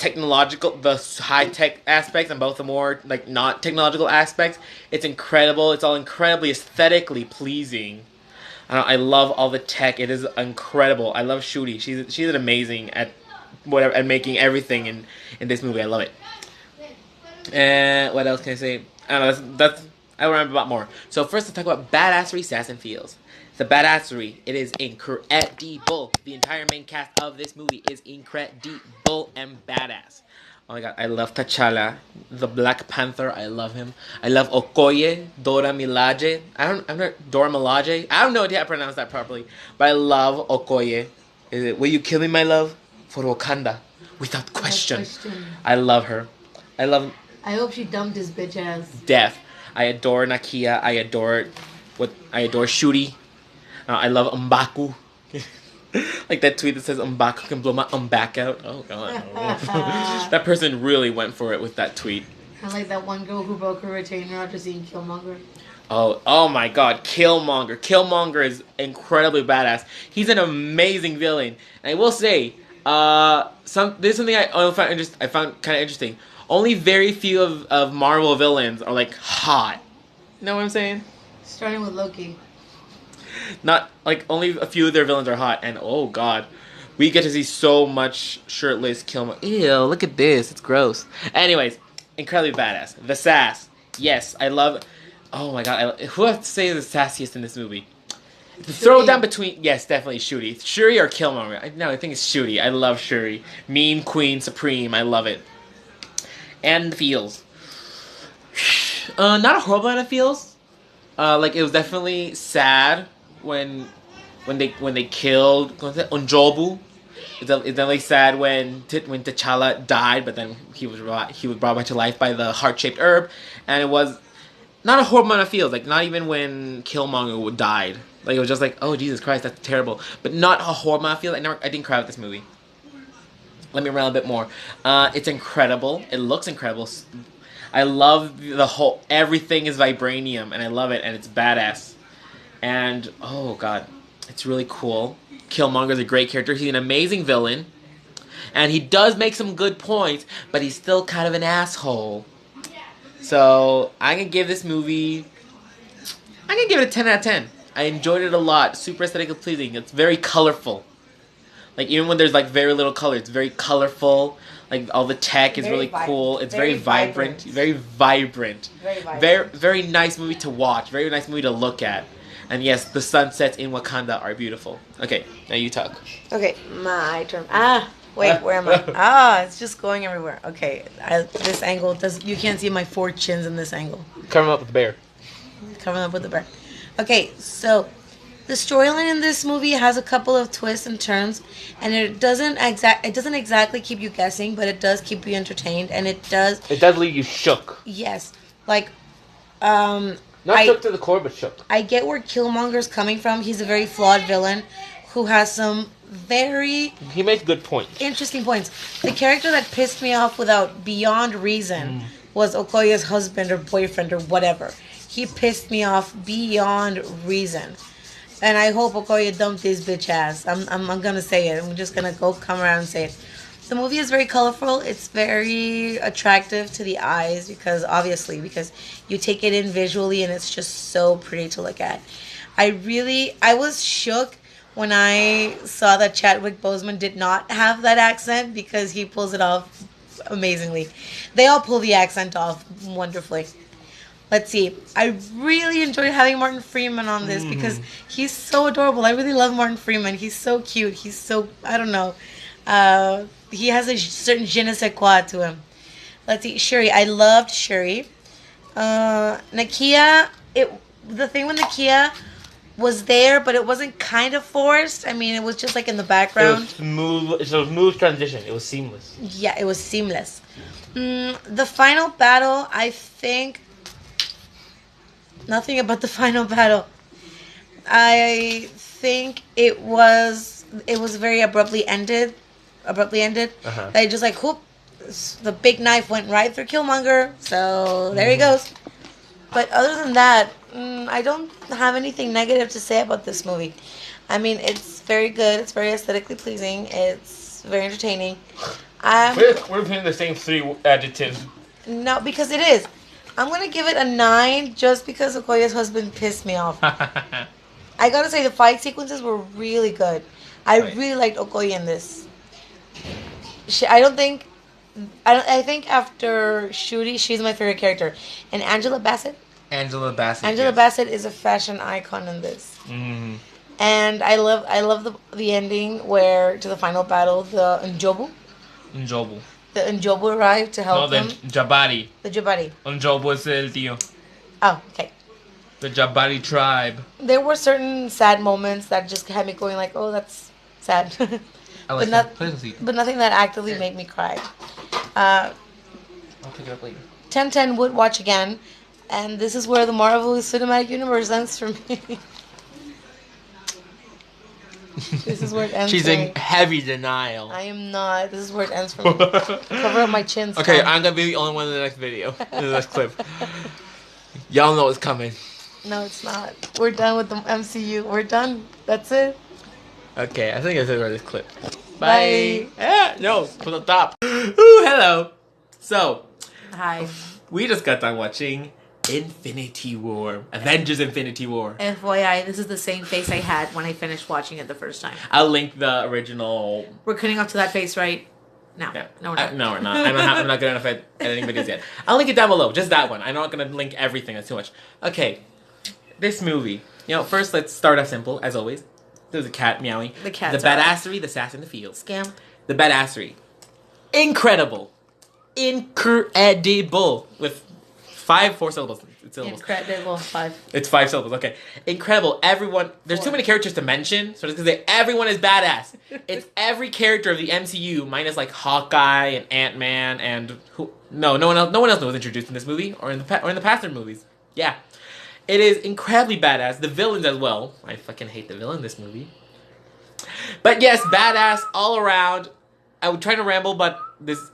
Speaker 1: high tech aspects and both the more like not technological aspects. It's incredible. It's all incredibly aesthetically pleasing. I love all the tech. It is incredible. I love Shuri. She's amazing at making everything in this movie. I love it. And what else can I say? I don't know. I remember about more. So first, let's talk about badassery, sass, and feels. The badassery, it is incredible. The entire main cast of this movie is incredible and badass. Oh my God, I love T'Challa, the Black Panther. I love him. I love Okoye, Dora Milaje. Dora Milaje. I don't know how to pronounce that properly, but I love Okoye. Is it "Will you kill me, my love, for Wakanda, without question"? I love her. I
Speaker 2: hope she dumped his bitch ass.
Speaker 1: Death. I adore Nakia. I adore Shuri. I love M'Baku. Like that tweet that says M'Baku can blow my back out. Oh God. That person really went for it with that tweet.
Speaker 2: I like that one girl who broke her retainer after seeing Killmonger.
Speaker 1: Oh my God, Killmonger. Killmonger is incredibly badass. He's an amazing villain. And I will say, there's something I found kind of interesting. Only very few of Marvel villains are like hot. You know what I'm saying?
Speaker 2: Starting with Loki.
Speaker 1: Not like only a few of their villains are hot, and oh God, we get to see so much shirtless Killmonger. Ew, look at this, it's gross. Anyways, incredibly badass. The sass, yes, I love. Oh my God, who has to say the sassiest in this movie? Throw down between, yes, definitely Shuri or Killmonger. I think it's Shuri. I love Shuri, mean queen supreme. I love it. And the feels. Not a horrible amount of feels. Like it was definitely sad when they killed Onjobu. It's definitely sad when T'Challa died, but then he was brought back to life by the heart-shaped herb, and it was not a horrible amount of feels. Like not even when Killmonger died. Like it was just like, oh Jesus Christ, that's terrible. But not a horrible amount of feels. I didn't cry with this movie. Let me run a bit more. It's incredible. It looks incredible. I love everything is vibranium, and I love it, and it's badass. And, oh God, it's really cool. Killmonger's a great character. He's an amazing villain, and he does make some good points, but he's still kind of an asshole. So, I'm going to give this movie, it a 10 out of 10. I enjoyed it a lot. Super aesthetically pleasing. It's very colorful. Like, even when there's, like, very little color, it's very colorful. Like, all the tech is really cool. It's very vibrant. Very vibrant. Very nice movie to watch. Very nice movie to look at. And yes, the sunsets in Wakanda are beautiful. Okay, now you talk.
Speaker 2: Okay, my turn. Wait, where am I? It's just going everywhere. Okay, this angle, you can't see my 4 chins in this angle.
Speaker 1: Cover up with the bear.
Speaker 2: Okay, so the storyline in this movie has a couple of twists and turns, and it doesn't exactly keep you guessing, but it does keep you entertained, and it does
Speaker 1: leave you shook.
Speaker 2: Yes, like
Speaker 1: not shook to the core, but shook.
Speaker 2: I get where Killmonger's coming from. He's a very flawed villain who has some
Speaker 1: he makes good points.
Speaker 2: Interesting points. The character that pissed me off without beyond reason was Okoye's husband or boyfriend or whatever. He pissed me off beyond reason. And I hope Okoye dumped his bitch ass. I'm gonna say it. I'm just gonna come around and say it. The movie is very colorful. It's very attractive to the eyes because you take it in visually and it's just so pretty to look at. I was shook when I saw that Chadwick Boseman did not have that accent because he pulls it off amazingly. They all pull the accent off wonderfully. Let's see. I really enjoyed having Martin Freeman on this because he's so adorable. I really love Martin Freeman. He's so cute. He's so, I don't know. He has a certain je ne sais quoi to him. Let's see, Shuri. I loved Shuri. Nakia, the thing with Nakia was there, but it wasn't kind of forced. I mean, it was just like in the background.
Speaker 1: It was a smooth transition. It was seamless.
Speaker 2: Yeah, it was seamless. The final battle, I think. Nothing about the final battle. I think it was very abruptly ended.
Speaker 1: Uh-huh.
Speaker 2: They just like whoop, the big knife went right through Killmonger. So there he goes. But other than that, I don't have anything negative to say about this movie. I mean, it's very good. It's very aesthetically pleasing. It's very entertaining.
Speaker 1: We're putting the same three adjectives.
Speaker 2: No, because it is. I'm gonna give it a 9 just because Okoye's husband pissed me off. I gotta say the fight sequences were really good. I really liked Okoye in this. I think after Shuri, she's my favorite character, and Angela Bassett.
Speaker 1: Angela Bassett.
Speaker 2: Angela Bassett is a fashion icon in this.
Speaker 1: Mm-hmm.
Speaker 2: And I love the ending where to the final battle the Njobu.
Speaker 1: Njobu.
Speaker 2: The Njobu arrived to help them.
Speaker 1: Jabari.
Speaker 2: The Jabari.
Speaker 1: Njobu es el tío.
Speaker 2: Oh, okay.
Speaker 1: The Jabari tribe.
Speaker 2: There were certain sad moments that just had me going like, oh, that's sad.
Speaker 1: I like
Speaker 2: but nothing that actively made me cry.
Speaker 1: I'll pick it up later.
Speaker 2: 1010 would watch again, and this is where the Marvel Cinematic Universe ends for me. This is where it ends.
Speaker 1: She's
Speaker 2: for
Speaker 1: in
Speaker 2: me.
Speaker 1: heavy denial.
Speaker 2: I am not. This is where it ends for me. Cover up my chin.
Speaker 1: Okay, I'm gonna be the only one in the next video, in the next clip. Y'all know what's coming.
Speaker 2: No, it's not. We're done with the MCU. We're done. That's it.
Speaker 1: Okay, I think I said right this clip.
Speaker 2: Bye.
Speaker 1: No, from the top. Ooh, hello. So,
Speaker 2: Hi.
Speaker 1: we just got done watching Infinity War. Avengers Infinity War.
Speaker 2: FYI, this is the same face I had when I finished watching it the first time.
Speaker 1: I'll link the original.
Speaker 2: We're cutting off to that face, right? No.
Speaker 1: Yeah.
Speaker 2: No, we're not.
Speaker 1: No, we're not. I'm not good enough at editing videos yet. I'll link it down below. Just that one. I'm not going to link everything. That's too much. Okay. This movie. First let's start off simple, as always. There's a cat meowing.
Speaker 2: The cat's
Speaker 1: The badassery, the sass in the field.
Speaker 2: Scam.
Speaker 1: The badassery. Incredible. Incredible. With 4 syllables. It's syllables.
Speaker 2: Incredible. 5.
Speaker 1: It's 5 syllables. Okay. Incredible. Everyone. There's
Speaker 2: 4.
Speaker 1: too many characters to mention, so I'm just gonna say everyone is badass. It's every character of the MCU minus like Hawkeye and Ant-Man and who? No one else was introduced in this movie or in the past movies. Yeah. It is incredibly badass. The villains as well. I fucking hate the villain in this movie. But yes, badass all around. I would try to ramble, but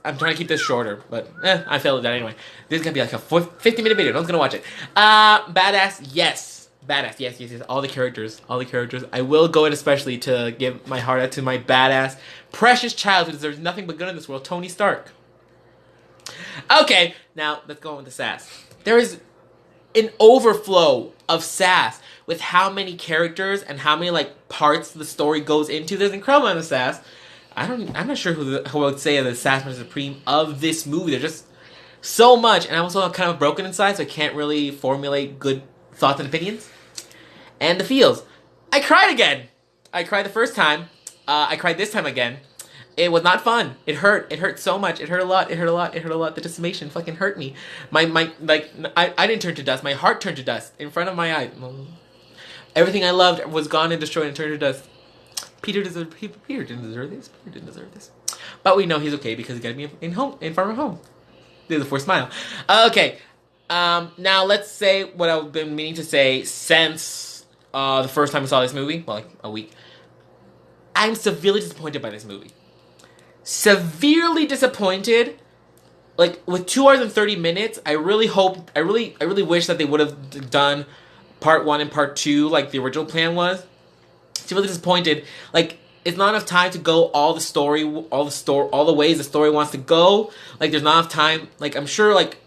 Speaker 1: I'm trying to keep this shorter. But I failed at that anyway. This is gonna be like a 50-minute video. No one's gonna watch it. Badass, yes. Badass, yes. All the characters. I will go in especially to give my heart out to my badass, precious child who deserves nothing but good in this world, Tony Stark. Okay, now let's go on with the sass. There is an overflow of sass with how many characters and how many like parts the story goes into. There's an incredible amount of sass. I'm not sure who I would say the sass master supreme of this movie. There's just so much, and I'm also kind of broken inside, so I can't really formulate good thoughts and opinions. And the feels. I cried again. I cried the first time. I cried this time again. It was not fun. It hurt. It hurt so much. It hurt a lot. The decimation fucking hurt me. I didn't turn to dust. My heart turned to dust in front of my eyes. Everything I loved was gone and destroyed and turned to dust. Peter didn't deserve this. But we know he's okay because he got me in Farmer Home. There's a forced smile. Okay. Now let's say what I've been meaning to say since the first time I saw this movie. Well, like a week. I'm severely disappointed by this movie. Severely disappointed. Like with 2 hours and 30 minutes, I really wish that they would have done part 1 and part 2 like the original plan was. Severely disappointed. Like it's not enough time to go all the ways the story wants to go. Like there's not enough time. Like I'm sure like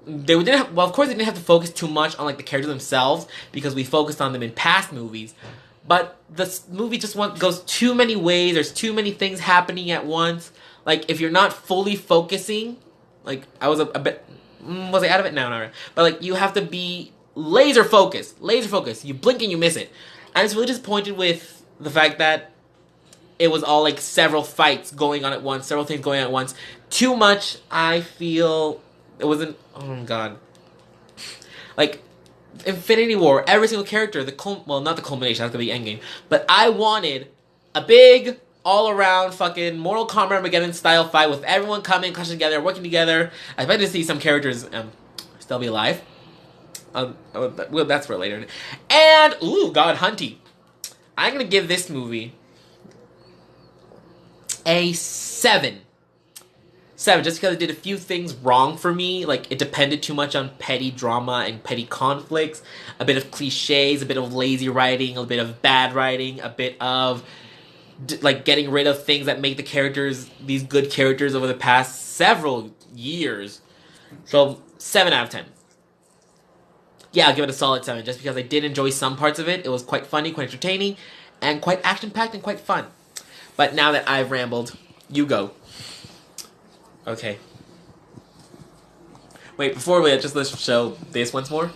Speaker 1: of course they didn't have to focus too much on like the characters themselves because we focused on them in past movies. But this movie just goes too many ways. There's too many things happening at once. Like, if you're not fully focusing, like, I was a bit... was I out of it? No, not really. But, like, you have to be laser focused. You blink and you miss it. I was really disappointed with the fact that it was all like several fights going on at once, several things going on at once. Too much, I feel. It wasn't. Oh god. Like Infinity War, every single character, not the culmination, that's gonna be Endgame, but I wanted a big, all-around fucking Mortal Kombat Armageddon style fight with everyone coming, clashing together, working together. I expect to see some characters still be alive. Well, that's for later. And, God Hunty. I'm gonna give this movie a 7. 7, just because it did a few things wrong for me. Like, it depended too much on petty drama and petty conflicts, a bit of cliches, a bit of lazy writing, a bit of bad writing, a bit of like getting rid of things that make the characters these good characters over the past several years. So 7 out of 10. Yeah, I'll give it a solid 7, just because I did enjoy some parts of it. It was quite funny, quite entertaining, and quite action-packed and quite fun. But now that I've rambled, you go. Okay. Wait, before we let's show this once more.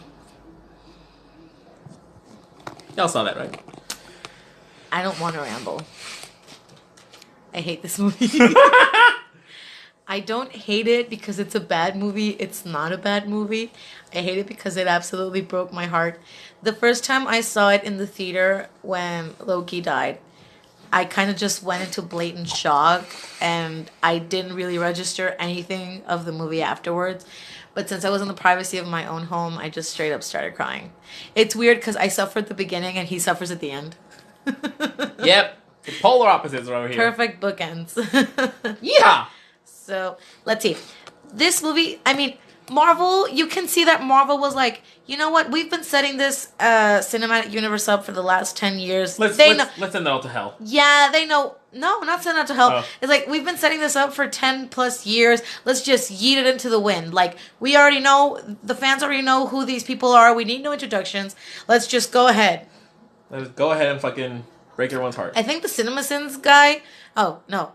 Speaker 1: Y'all saw that, right?
Speaker 2: I don't want to ramble. I hate this movie. I don't hate it because it's a bad movie. It's not a bad movie. I hate it because it absolutely broke my heart. The first time I saw it in the theater when Loki died, I kind of just went into blatant shock, and I didn't really register anything of the movie afterwards. But since I was in the privacy of my own home, I just straight up started crying. It's weird because I suffer at the beginning and he suffers at the end.
Speaker 1: Yep. The polar opposites are over here.
Speaker 2: Perfect bookends.
Speaker 1: Yeah.
Speaker 2: So, let's see. This movie, I mean, Marvel, you can see that Marvel was like, you know what? We've been setting this cinematic universe up for the last 10 years.
Speaker 1: Let's send that all to hell.
Speaker 2: Yeah, they know. No, not send that to hell.
Speaker 1: Oh.
Speaker 2: It's like, we've been setting this up for 10 plus years. Let's just yeet it into the wind. Like, we already know, the fans already know who these people are. We need no introductions. Let's just go ahead.
Speaker 1: Let's go ahead and fucking break everyone's heart.
Speaker 2: I think the CinemaSins guy, oh, no.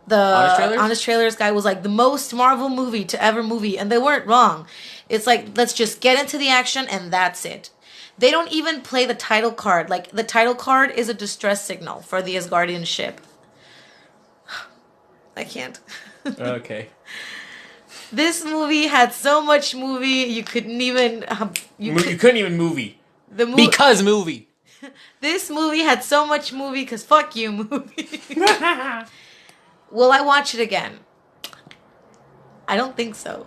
Speaker 2: The Honest Trailers guy was like the most Marvel movie to ever movie, and they weren't wrong. It's like, let's just get into the action and that's it. They don't even play the title card. Like, the title card is a distress signal for the Asgardian ship. I can't.
Speaker 1: Okay.
Speaker 2: This movie had so much movie you couldn't even
Speaker 1: You couldn't even movie. Because movie.
Speaker 2: This movie had so much movie because fuck you, movie. Will I watch it again? I don't think so.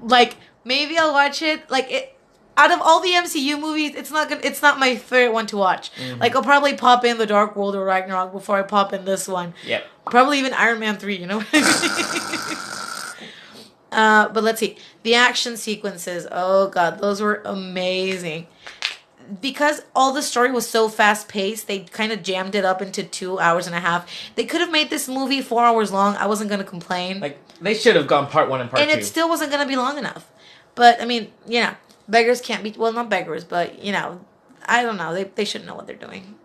Speaker 2: Like, maybe I'll watch it. Like, it, out of all the MCU movies, it's not my favorite one to watch. Mm-hmm. Like, I'll probably pop in The Dark World or Ragnarok before I pop in this one.
Speaker 1: Yep.
Speaker 2: Probably even Iron Man 3, you know what I mean? But let's see. The action sequences, oh god, those were amazing. Because all the story was so fast-paced, they kind of jammed it up into 2 hours and a half. They could have made this movie 4 hours long. I wasn't going to complain.
Speaker 1: Like, they should have gone part 1 and part 2.
Speaker 2: And it still wasn't going to be long enough. But, I mean, you know, beggars can't be... Well, not beggars, but, you know, I don't know. They should know what they're doing.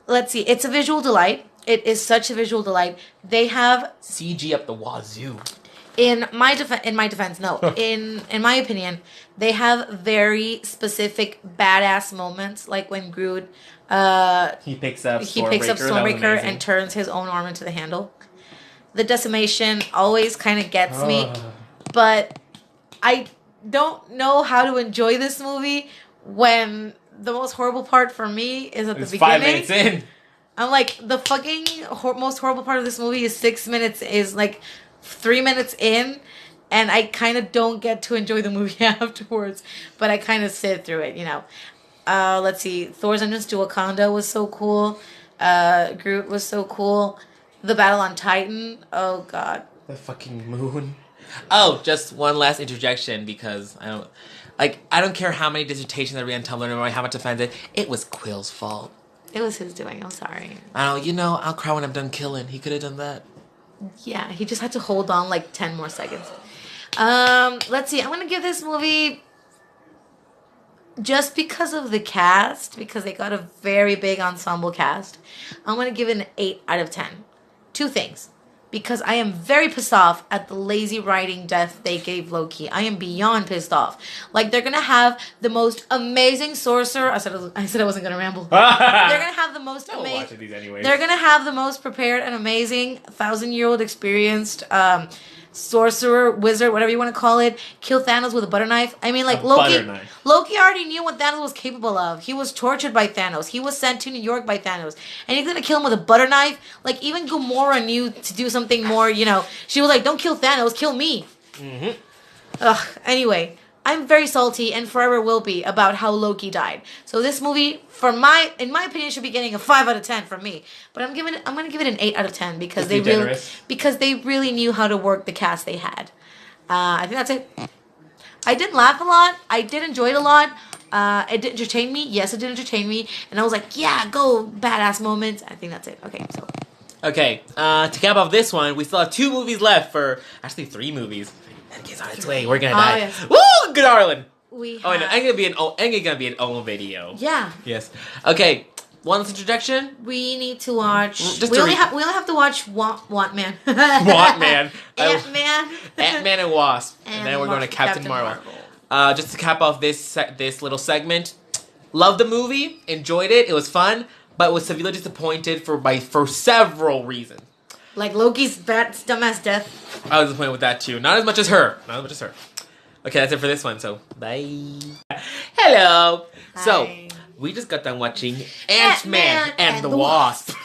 Speaker 2: Let's see. It's a visual delight. It is such a visual delight. They have...
Speaker 1: CG up the wazoo.
Speaker 2: In my defense, no. In my opinion, they have very specific badass moments, like when Groot
Speaker 1: he picks up
Speaker 2: Stormbreaker and turns his own arm into the handle. The decimation always kind of gets me, but I don't know how to enjoy this movie when the most horrible part for me is at the beginning.
Speaker 1: 5 minutes in.
Speaker 2: I'm like, the fucking most horrible part of this movie is 6 minutes, is like 3 minutes in, and I kind of don't get to enjoy the movie afterwards, but I kind of sit through it, you know. Let's see, Thor's entrance to Wakanda was so cool. Groot was so cool. The battle on Titan, oh god.
Speaker 1: The fucking moon. Oh, just one last interjection, because I don't care how many dissertations I read on Tumblr, no matter how much I find it. It was Quill's fault.
Speaker 2: It was his doing. I'm sorry.
Speaker 1: I'll cry when I'm done killing. He could have done that.
Speaker 2: Yeah, he just had to hold on like 10 more seconds. Let's see. I'm going to give this movie, just because of the cast, because they got a very big ensemble cast, I'm going to give it an 8 out of 10. 2 things. because I am very pissed off at the lazy writing death they gave Loki. I am beyond pissed off. Like, they're gonna have the most amazing sorcerer. I said I wasn't gonna ramble. They're gonna have the most amazing. They're gonna have the most prepared and amazing 1,000-year-old experienced sorcerer, wizard, whatever you want to call it, kill Thanos with a butter knife. I mean, like, Loki already knew what Thanos was capable of. He was tortured by Thanos. He was sent to New York by Thanos. And he's going to kill him with a butter knife? Like, even Gamora knew to do something more, you know. She was like, don't kill Thanos, kill me. Mm-hmm. Ugh, anyway, I'm very salty and forever will be about how Loki died. So this movie, in my opinion, should be getting a 5 out of 10 from me. But I'm gonna give it an 8 out of 10 because they really knew how to work the cast they had. I think that's it. I did laugh a lot. I did enjoy it a lot. It did entertain me. Yes, it did entertain me. And I was like, yeah, go badass moments. I think that's it.
Speaker 1: Okay, to cap off this one, we still have 2 movies left actually 3 movies. Endgame's on its way. We're gonna die. Yes. Woo! Good Arlen. Endgame gonna be an own video.
Speaker 2: Yeah.
Speaker 1: Yes. Okay. One last introduction.
Speaker 2: We need to watch. We only have to watch Want Man.
Speaker 1: Want Man.
Speaker 2: Ant-Man.
Speaker 1: Ant-Man and Wasp. And then we're going to Captain Marvel. Just to cap off this little segment. Loved the movie. Enjoyed it. It was fun. But was severely disappointed for several reasons.
Speaker 2: Like Loki's dumbass death.
Speaker 1: I was disappointed with that too. Not as much as her. Okay, that's it for this one. So, bye. Hello.
Speaker 2: Hi.
Speaker 1: So, we just got done watching Ant-Man and the Wasp.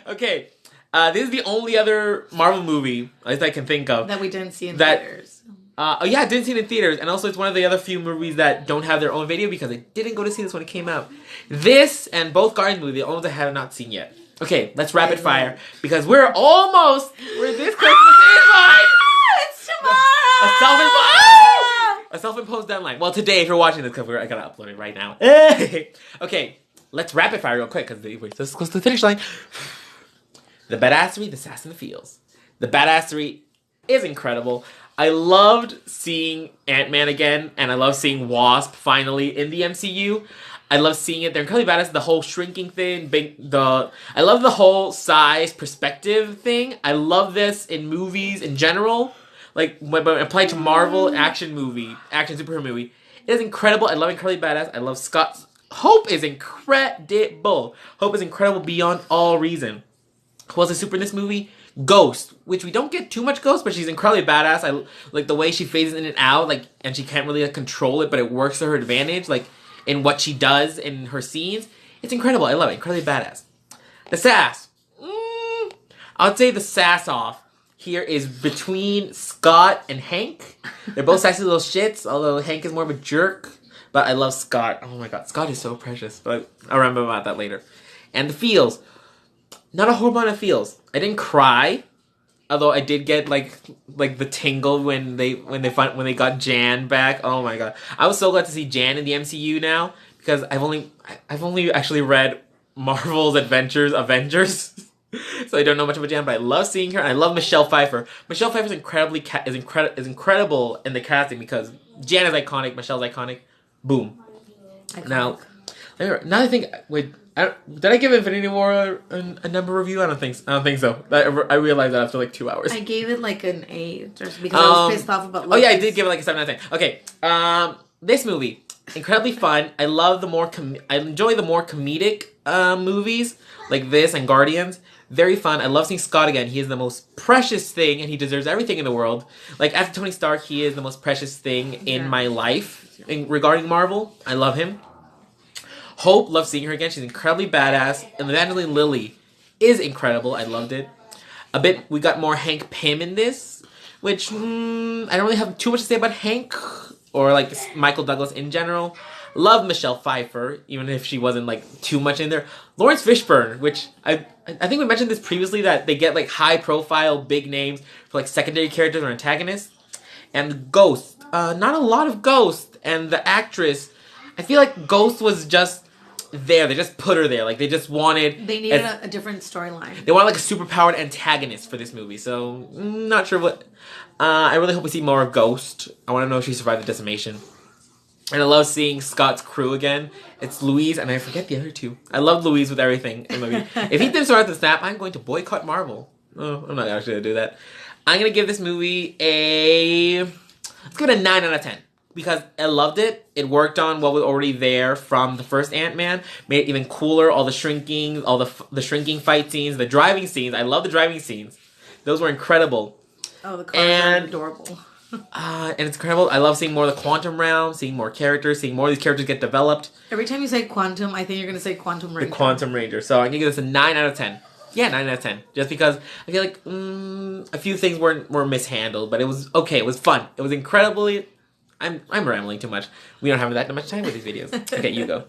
Speaker 1: Okay. This is the only other Marvel movie, at least I can think of,
Speaker 2: that we didn't see in theaters.
Speaker 1: Didn't see it in theaters. And also, it's one of the other few movies that don't have their own video because I didn't go to see this when it came out. This and both Guardians movies, the only ones I have not seen yet. Okay, let's rapid fire because we're this Christmas deadline.
Speaker 2: It's tomorrow.
Speaker 1: A self-imposed deadline. Well, today if you're watching this, because I gotta upload it right now. Okay, let's rapid fire real quick because this is close to the finish line. The badassery, the sass, and the feels. The badassery is incredible. I loved seeing Ant-Man again, and I love seeing Wasp finally in the MCU. I love seeing it. They're incredibly badass. The whole shrinking thing, I love the whole size perspective thing. I love this in movies in general. Like when applied to Marvel action superhero movie, it is incredible. I love incredibly badass. I love Scott. Hope is incredible. Hope is incredible beyond all reason. Who else is super in this movie? Ghost, which we don't get too much Ghost, but she's incredibly badass. I like the way she phases in and out, and she can't really control it, but it works to her advantage. In what she does in her scenes. It's incredible. I love it. Incredibly badass. The sass. I'd say the sass off here is between Scott and Hank. They're both sassy little shits, although Hank is more of a jerk. But I love Scott. Oh my god. Scott is so precious. But I'll remember about that later. And the feels. Not a whole bunch of feels. I didn't cry. Although I did get like the tingle when they got Jan back. Oh my god. I was so glad to see Jan in the MCU now because I've only actually read Marvel's Avengers. So I don't know much about Jan, but I love seeing her and I love Michelle Pfeiffer. Michelle Pfeiffer is incredible in the casting because Jan is iconic, Michelle's iconic. Boom. Iconic. Now I think did I give Infinity War a number review? I don't think so. I realized that after 2 hours.
Speaker 2: I gave it an 8 just because I was pissed off about Loki.
Speaker 1: Oh yeah, I did give it a 7 out of 10. Okay. This movie, incredibly fun. I love I enjoy the more comedic movies like this and Guardians. Very fun. I love seeing Scott again. He is the most precious thing and he deserves everything in the world. After Tony Stark, he is the most precious thing in my life regarding Marvel. I love him. Hope, love seeing her again. She's incredibly badass. And Evangeline Lilly is incredible. I loved it. We got more Hank Pym in this, which I don't really have too much to say about Hank or Michael Douglas in general. Love Michelle Pfeiffer, even if she wasn't too much in there. Lawrence Fishburne, which I think we mentioned this previously that they get high profile big names for secondary characters or antagonists. And Ghost, not a lot of Ghost, and the actress, I feel like Ghost was just there. They just put her there. They just wanted...
Speaker 2: They needed a different storyline.
Speaker 1: They wanted a superpowered antagonist for this movie. So, not sure what... I really hope we see more of Ghost. I want to know if she survived the decimation. And I love seeing Scott's crew again. It's Louise, and I forget the other two. I love Louise with everything in the movie. If he didn't survive the snap, I'm going to boycott Marvel. Oh, I'm not actually gonna do that. I'm gonna give this movie a. Let's give it a 9 out of 10 because I loved it. It worked on what was already there from the first Ant-Man, made it even cooler. All the shrinking, all the shrinking fight scenes, the driving scenes. I love the driving scenes; those were incredible.
Speaker 2: Oh, the cars are adorable.
Speaker 1: And it's incredible. I love seeing more of the quantum realm, seeing more characters, seeing more of these characters get developed.
Speaker 2: Every time you say quantum, I think you're gonna say Quantum Ranger.
Speaker 1: The Quantum Ranger. So I'm gonna give this a 9 out of 10. Yeah, 9 out of 10. Just because I feel like a few things were mishandled, but it was okay. It was fun. It was incredibly. I'm rambling too much. We don't have that much time with these videos. Okay, you go.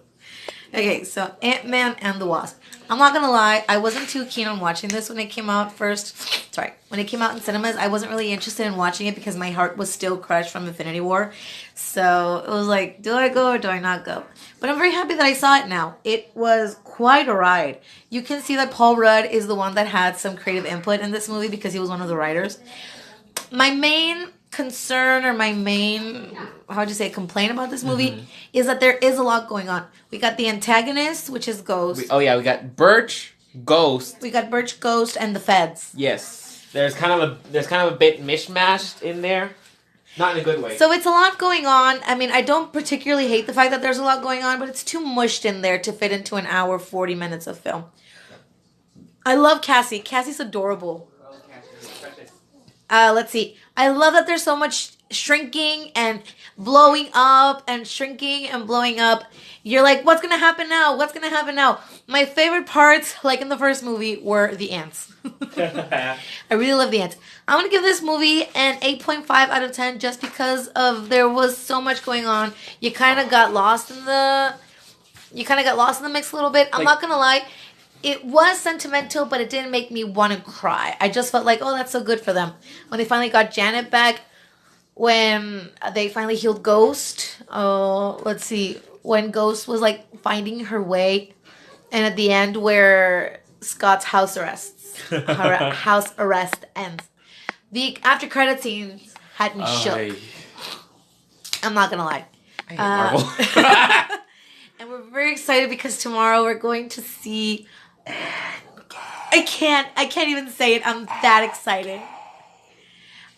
Speaker 2: Okay, so Ant-Man and the Wasp. I'm not gonna lie, I wasn't too keen on watching this when it came out first. Sorry, when it came out in cinemas, I wasn't really interested in watching it because my heart was still crushed from Infinity War. So it was like, do I go or do I not go? But I'm very happy that I saw it now. It was quite a ride. You can see that Paul Rudd is the one that had some creative input in this movie because he was one of the writers. My main concern or my main complaint about this movie is that there is a lot going on. We got the antagonist, which is Ghost.
Speaker 1: We got Birch, Ghost.
Speaker 2: We got Birch, Ghost, and the Feds.
Speaker 1: Yes, there's kind of a bit mishmashed in there, not in a good way.
Speaker 2: So it's a lot going on. I mean, I don't particularly hate the fact that there's a lot going on, but it's too mushed in there to fit into an hour 40 minutes of film. I love Cassie. Cassie's adorable. Let's see. I love that there's so much shrinking and blowing up and shrinking and blowing up. You're like, what's going to happen now? What's going to happen now? My favorite parts, like in the first movie, were the ants. I really love the ants. I'm going to give this movie an 8.5 out of 10 just because of there was so much going on. You kind of got lost in the mix a little bit. I'm not going to lie. It was sentimental, but it didn't make me want to cry. I just felt like, oh, that's so good for them. When they finally got Janet back, when they finally healed Ghost, let's see, when Ghost was like finding her way, and at the end where Scott's house arrest ends. The after credit scenes had me shook. I'm not gonna lie.
Speaker 1: I hate Marvel.
Speaker 2: And we're very excited because tomorrow we're going to see. I can't even say it. I'm that excited.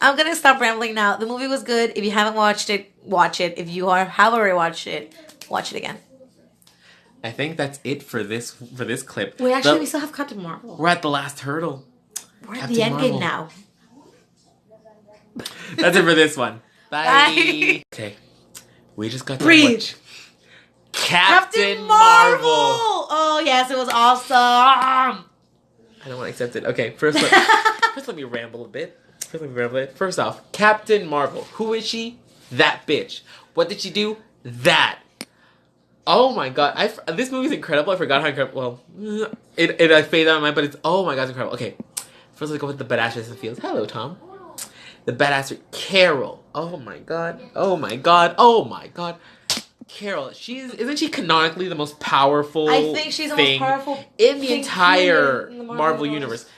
Speaker 2: I'm gonna stop rambling now. The movie was good. If you haven't watched it, watch it. If you have already watched it, watch it again.
Speaker 1: I think that's it for this clip.
Speaker 2: Wait, we still have Captain Marvel.
Speaker 1: We're at the last hurdle.
Speaker 2: We're at the end game now.
Speaker 1: That's it for this one. Bye. Okay, we just got to watch Captain Marvel.
Speaker 2: Oh yes, it was awesome.
Speaker 1: I don't want to accept it. Okay, first let me ramble a bit. First off, Captain Marvel. Who is she? That bitch. What did she do? That. Oh my god. This movie's incredible. I forgot how incredible. Well, it faded out of my mind, but it's, oh my god, it's incredible. Okay, first let's go with the badass of feels. Hello, Tom. The badass Carol. Oh my god. Oh my god. Oh my god. Carol, isn't she canonically the most powerful?
Speaker 2: I think she's the most powerful
Speaker 1: in the entire Marvel universe.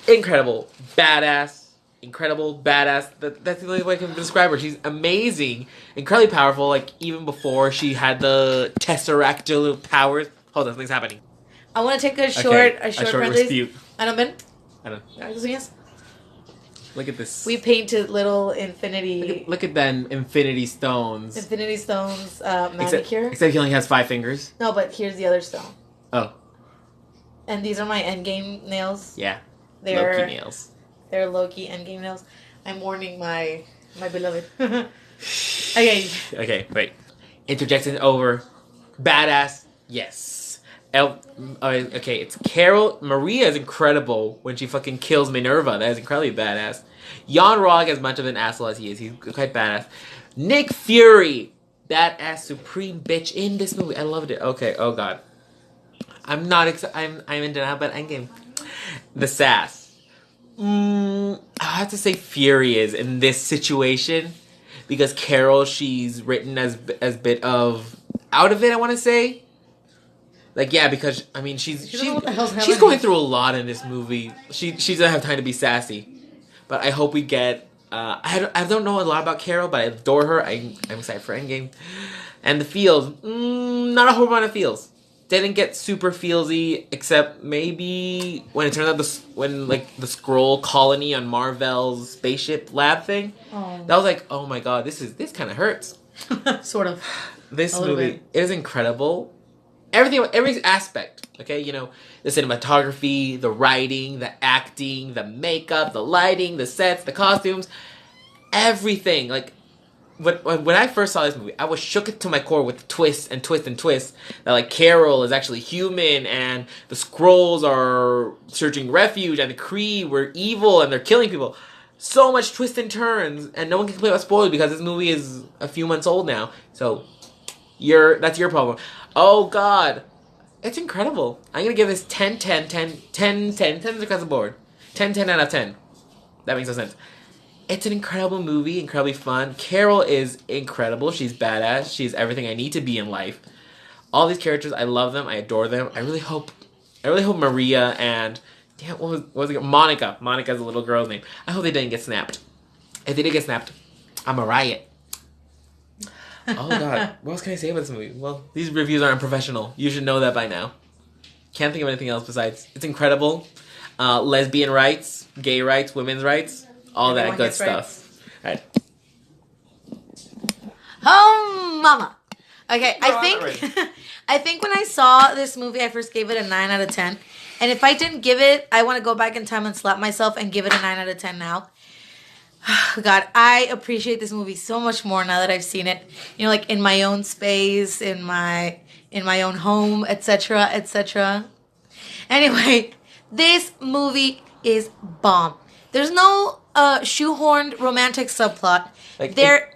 Speaker 1: Incredible, badass, incredible, badass. That's the only way I can describe her. She's amazing, incredibly powerful. Like even before she had the Tesseract powers. Hold on, something's happening.
Speaker 2: I want to take a short
Speaker 1: dispute.
Speaker 2: I don't.
Speaker 1: Yes. Look at this.
Speaker 2: We painted little infinity.
Speaker 1: Look at them infinity stones.
Speaker 2: Infinity stones manicure.
Speaker 1: Except he only has 5 fingers.
Speaker 2: No, but here's the other stone.
Speaker 1: Oh.
Speaker 2: And these are my endgame nails.
Speaker 1: Yeah.
Speaker 2: They're
Speaker 1: Loki nails.
Speaker 2: They're Loki endgame nails. I'm warning my beloved. Okay.
Speaker 1: Okay, wait. Interjection over. Badass. Yes. Okay, it's Carol. Maria is incredible when she fucking kills Minerva. That is incredibly badass. Jan Rog, as much of an asshole as he is, he's quite badass. Nick Fury, that ass supreme bitch in this movie. I loved it. Okay, oh god. I'm not I'm in denial about Endgame. The sass. I have to say Fury is in this situation because Carol, she's written as bit of out of it, I want to say. Like, yeah, because, I mean, she's going through a lot in this movie. She doesn't have time to be sassy. But I hope we get... I don't know a lot about Carol, but I adore her. I'm excited for Endgame. And the feels. Not a whole lot of feels. didn't get super feelsy, except maybe when it turned out when the Skrull colony on Marvel's spaceship lab thing.
Speaker 2: Oh.
Speaker 1: That was like, oh my god, this kind of hurts.
Speaker 2: Sort of.
Speaker 1: This
Speaker 2: A little
Speaker 1: movie
Speaker 2: bit.
Speaker 1: is incredible. Every aspect. Okay, the cinematography, the writing, the acting, the makeup, the lighting, the sets, the costumes, everything. Like when I first saw this movie, I was shook to my core with the twists and twists and twists that like Carol is actually human and the Skrulls are searching refuge and the Kree were evil and they're killing people. So much twists and turns, and no one can complain about spoilers because this movie is a few months old now. So that's your problem. Oh god. It's incredible. I'm going to give this 10 across the board. 10 out of 10. That makes no sense. It's an incredible movie, incredibly fun. Carol is incredible. She's badass. She's everything I need to be in life. All these characters, I love them. I adore them. I really hope Maria and what was it? Monica. Monica's a little girl's name. I hope they didn't get snapped. If they did get snapped, I'm a riot. Oh god, what else can I say about this movie? Well, these reviews are unprofessional. You should know that by now. Can't think of anything else besides it's incredible. Lesbian rights, gay rights, women's rights, all
Speaker 2: Everyone
Speaker 1: that good
Speaker 2: gets
Speaker 1: stuff. Right.
Speaker 2: Oh, mama. Okay,
Speaker 1: No,
Speaker 2: I
Speaker 1: I'm not
Speaker 2: think I think when I saw this movie, I first gave it a 9 out of 10. And if I didn't give it, I want to go back in time and slap myself and give it a 9 out of 10 now. God, I appreciate this movie so much more now that I've seen it. Like in my own space, in my own home, etc., etc. Anyway, this movie is bomb. There's no shoehorned romantic subplot.
Speaker 1: Like
Speaker 2: there.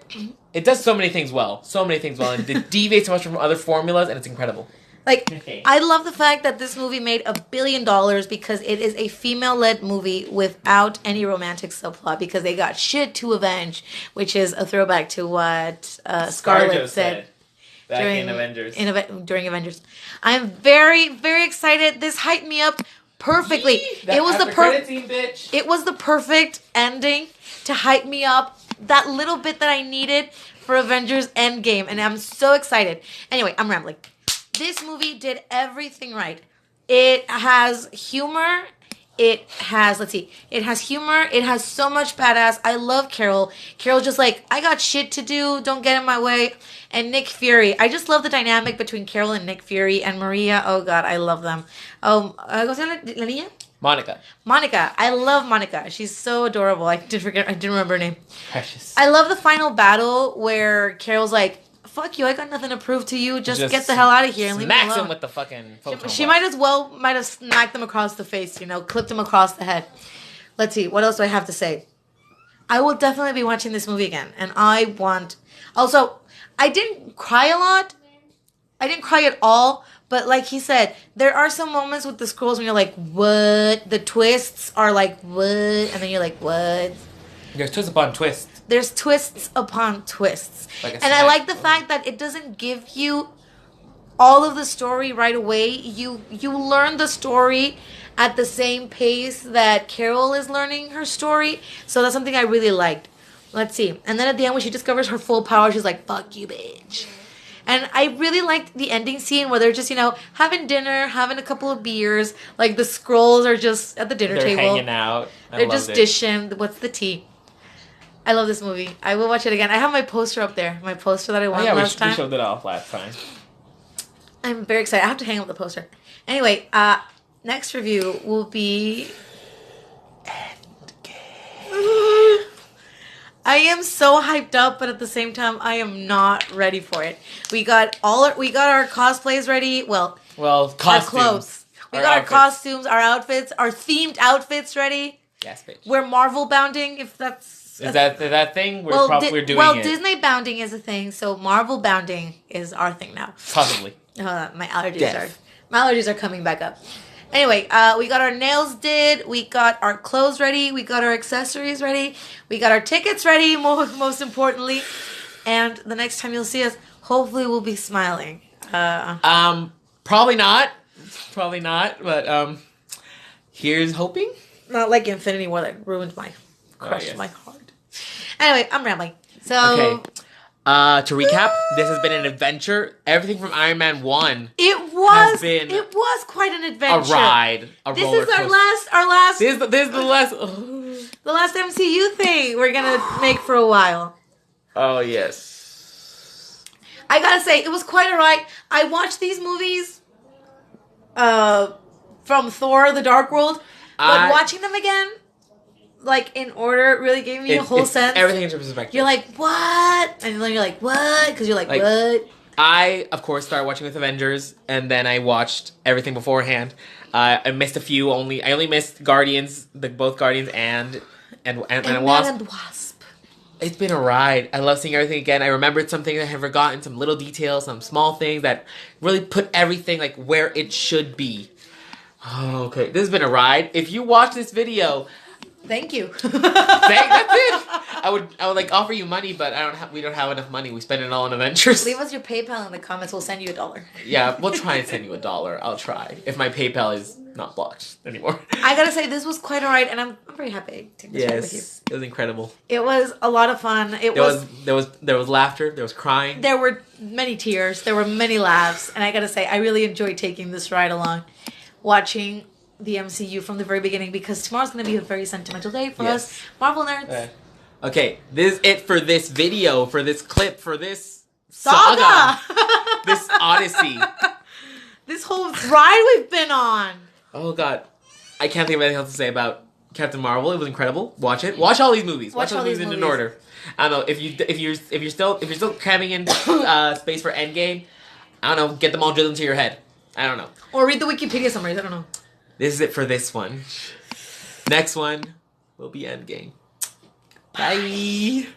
Speaker 1: It does so many things well. And it deviates so much from other formulas, and it's incredible.
Speaker 2: I love the fact that this movie made $1 billion because it is a female-led movie without any romantic subplot because they got shit to avenge, which is a throwback to what Scarlett said
Speaker 1: back
Speaker 2: during
Speaker 1: in Avengers.
Speaker 2: During Avengers. I'm very, very excited. This hyped me up perfectly. It was It was the perfect ending to hype me up. That little bit that I needed for Avengers Endgame, and I'm so excited. Anyway, I'm rambling. This movie did everything right. It has humor. It has humor. It has so much badass. I love Carol. Carol's just like, I got shit to do. Don't get in my way. And Nick Fury. I just love the dynamic between Carol and Nick Fury and Maria. Oh, God, I love them. ¿Cómo se llama la niña? Monica. I love Monica. She's so adorable. I didn't remember her name.
Speaker 1: Precious.
Speaker 2: I love the final battle where Carol's like, fuck you, I got nothing to prove to you. Just get the hell out of here and leave me alone.
Speaker 1: Smacks him with the fucking photon
Speaker 2: She
Speaker 1: blast.
Speaker 2: might have smacked him across the face, clipped him across the head. Let's see, what else do I have to say? I will definitely be watching this movie again. And also, I didn't cry a lot. I didn't cry at all. But like he said, there are some moments with the Skrulls when you're like, what? The twists are like, what? And then you're like, what?
Speaker 1: There's twists upon twists.
Speaker 2: There's twists upon twists. And I like the fact that it doesn't give you all of the story right away. You learn the story at the same pace that Carol is learning her story. So that's something I really liked. Let's see. And then at the end when she discovers her full power, she's like, fuck you, bitch. And I really liked the ending scene where they're just, having dinner, having a couple of beers. Like the Skrulls are just at the dinner table.
Speaker 1: They're hanging out.
Speaker 2: They're just dishing. What's the tea? I love this movie. I will watch it again. I have my poster up there. My poster that I won last time.
Speaker 1: We showed it off last time.
Speaker 2: I'm very excited. I have to hang up the poster. Anyway, next review will be Endgame. I am so hyped up, but at the same time, I am not ready for it. We got our cosplays ready. Well,
Speaker 1: costumes.
Speaker 2: Our clothes. We got our costumes, our outfits, our themed outfits ready.
Speaker 1: Yes, bitch.
Speaker 2: We're Marvel bounding, if that's...
Speaker 1: Is that thing? We're doing it.
Speaker 2: Disney bounding is a thing, so Marvel bounding is our thing now.
Speaker 1: Possibly.
Speaker 2: My allergies are coming back up. Anyway, we got our nails did, we got our clothes ready, we got our accessories ready, we got our tickets ready, most importantly, and the next time you'll see us, hopefully we'll be smiling.
Speaker 1: Probably not, but here's hoping.
Speaker 2: Not like Infinity War that ruined crushed my heart. Anyway, I'm rambling. So
Speaker 1: okay. To recap, this has been an adventure. Everything from Iron Man 1.
Speaker 2: It it was quite an adventure.
Speaker 1: A ride, a
Speaker 2: This
Speaker 1: roller
Speaker 2: is our
Speaker 1: coaster.
Speaker 2: last
Speaker 1: This is the last.
Speaker 2: the last MCU thing we're gonna make for a while.
Speaker 1: Oh yes.
Speaker 2: I gotta say, it was quite alright. I watched these movies from Thor: The Dark World, but watching them again, like in order, really gave me a whole sense.
Speaker 1: Everything into perspective.
Speaker 2: You're like, what? And then you're like, what? Because you're like, what?
Speaker 1: I, of course, started watching with Avengers, and then I watched everything beforehand. I missed a few. I only missed Guardians, both Guardians and Wasp.
Speaker 2: And Wasp.
Speaker 1: It's been a ride. I love seeing everything again. I remembered some things I had forgotten, some little details, some small things that really put everything like where it should be. Oh, okay, this has been a ride. If you watch this video,
Speaker 2: thank you.
Speaker 1: that's it. I would like offer you money, but we don't have enough money. We spend it all on Avengers.
Speaker 2: Leave us your PayPal in the comments. We'll send you $1.
Speaker 1: Yeah, we'll try and send you $1. I'll try if my PayPal is not blocked anymore.
Speaker 2: I gotta say, this was quite alright, and I'm very happy to take this ride with you.
Speaker 1: It was incredible.
Speaker 2: It was a lot of fun.
Speaker 1: There was laughter. There was crying.
Speaker 2: There were many tears. There were many laughs, and I gotta say, I really enjoyed taking this ride along, watching the MCU from the very beginning, because tomorrow's gonna be a very sentimental day for us Marvel nerds.
Speaker 1: Okay, this is it for this video, for this clip, for this saga. This odyssey.
Speaker 2: This whole ride we've been on.
Speaker 1: Oh god. I can't think of anything else to say about Captain Marvel. It was incredible. Watch it. Watch all these movies. Watch all these movies in order. I don't know, if you're still cramming in space for Endgame, I don't know, get them all drilled into your head. I don't know.
Speaker 2: Or read the Wikipedia summaries, I don't know.
Speaker 1: This is it for this one. Next one will be Endgame. Bye.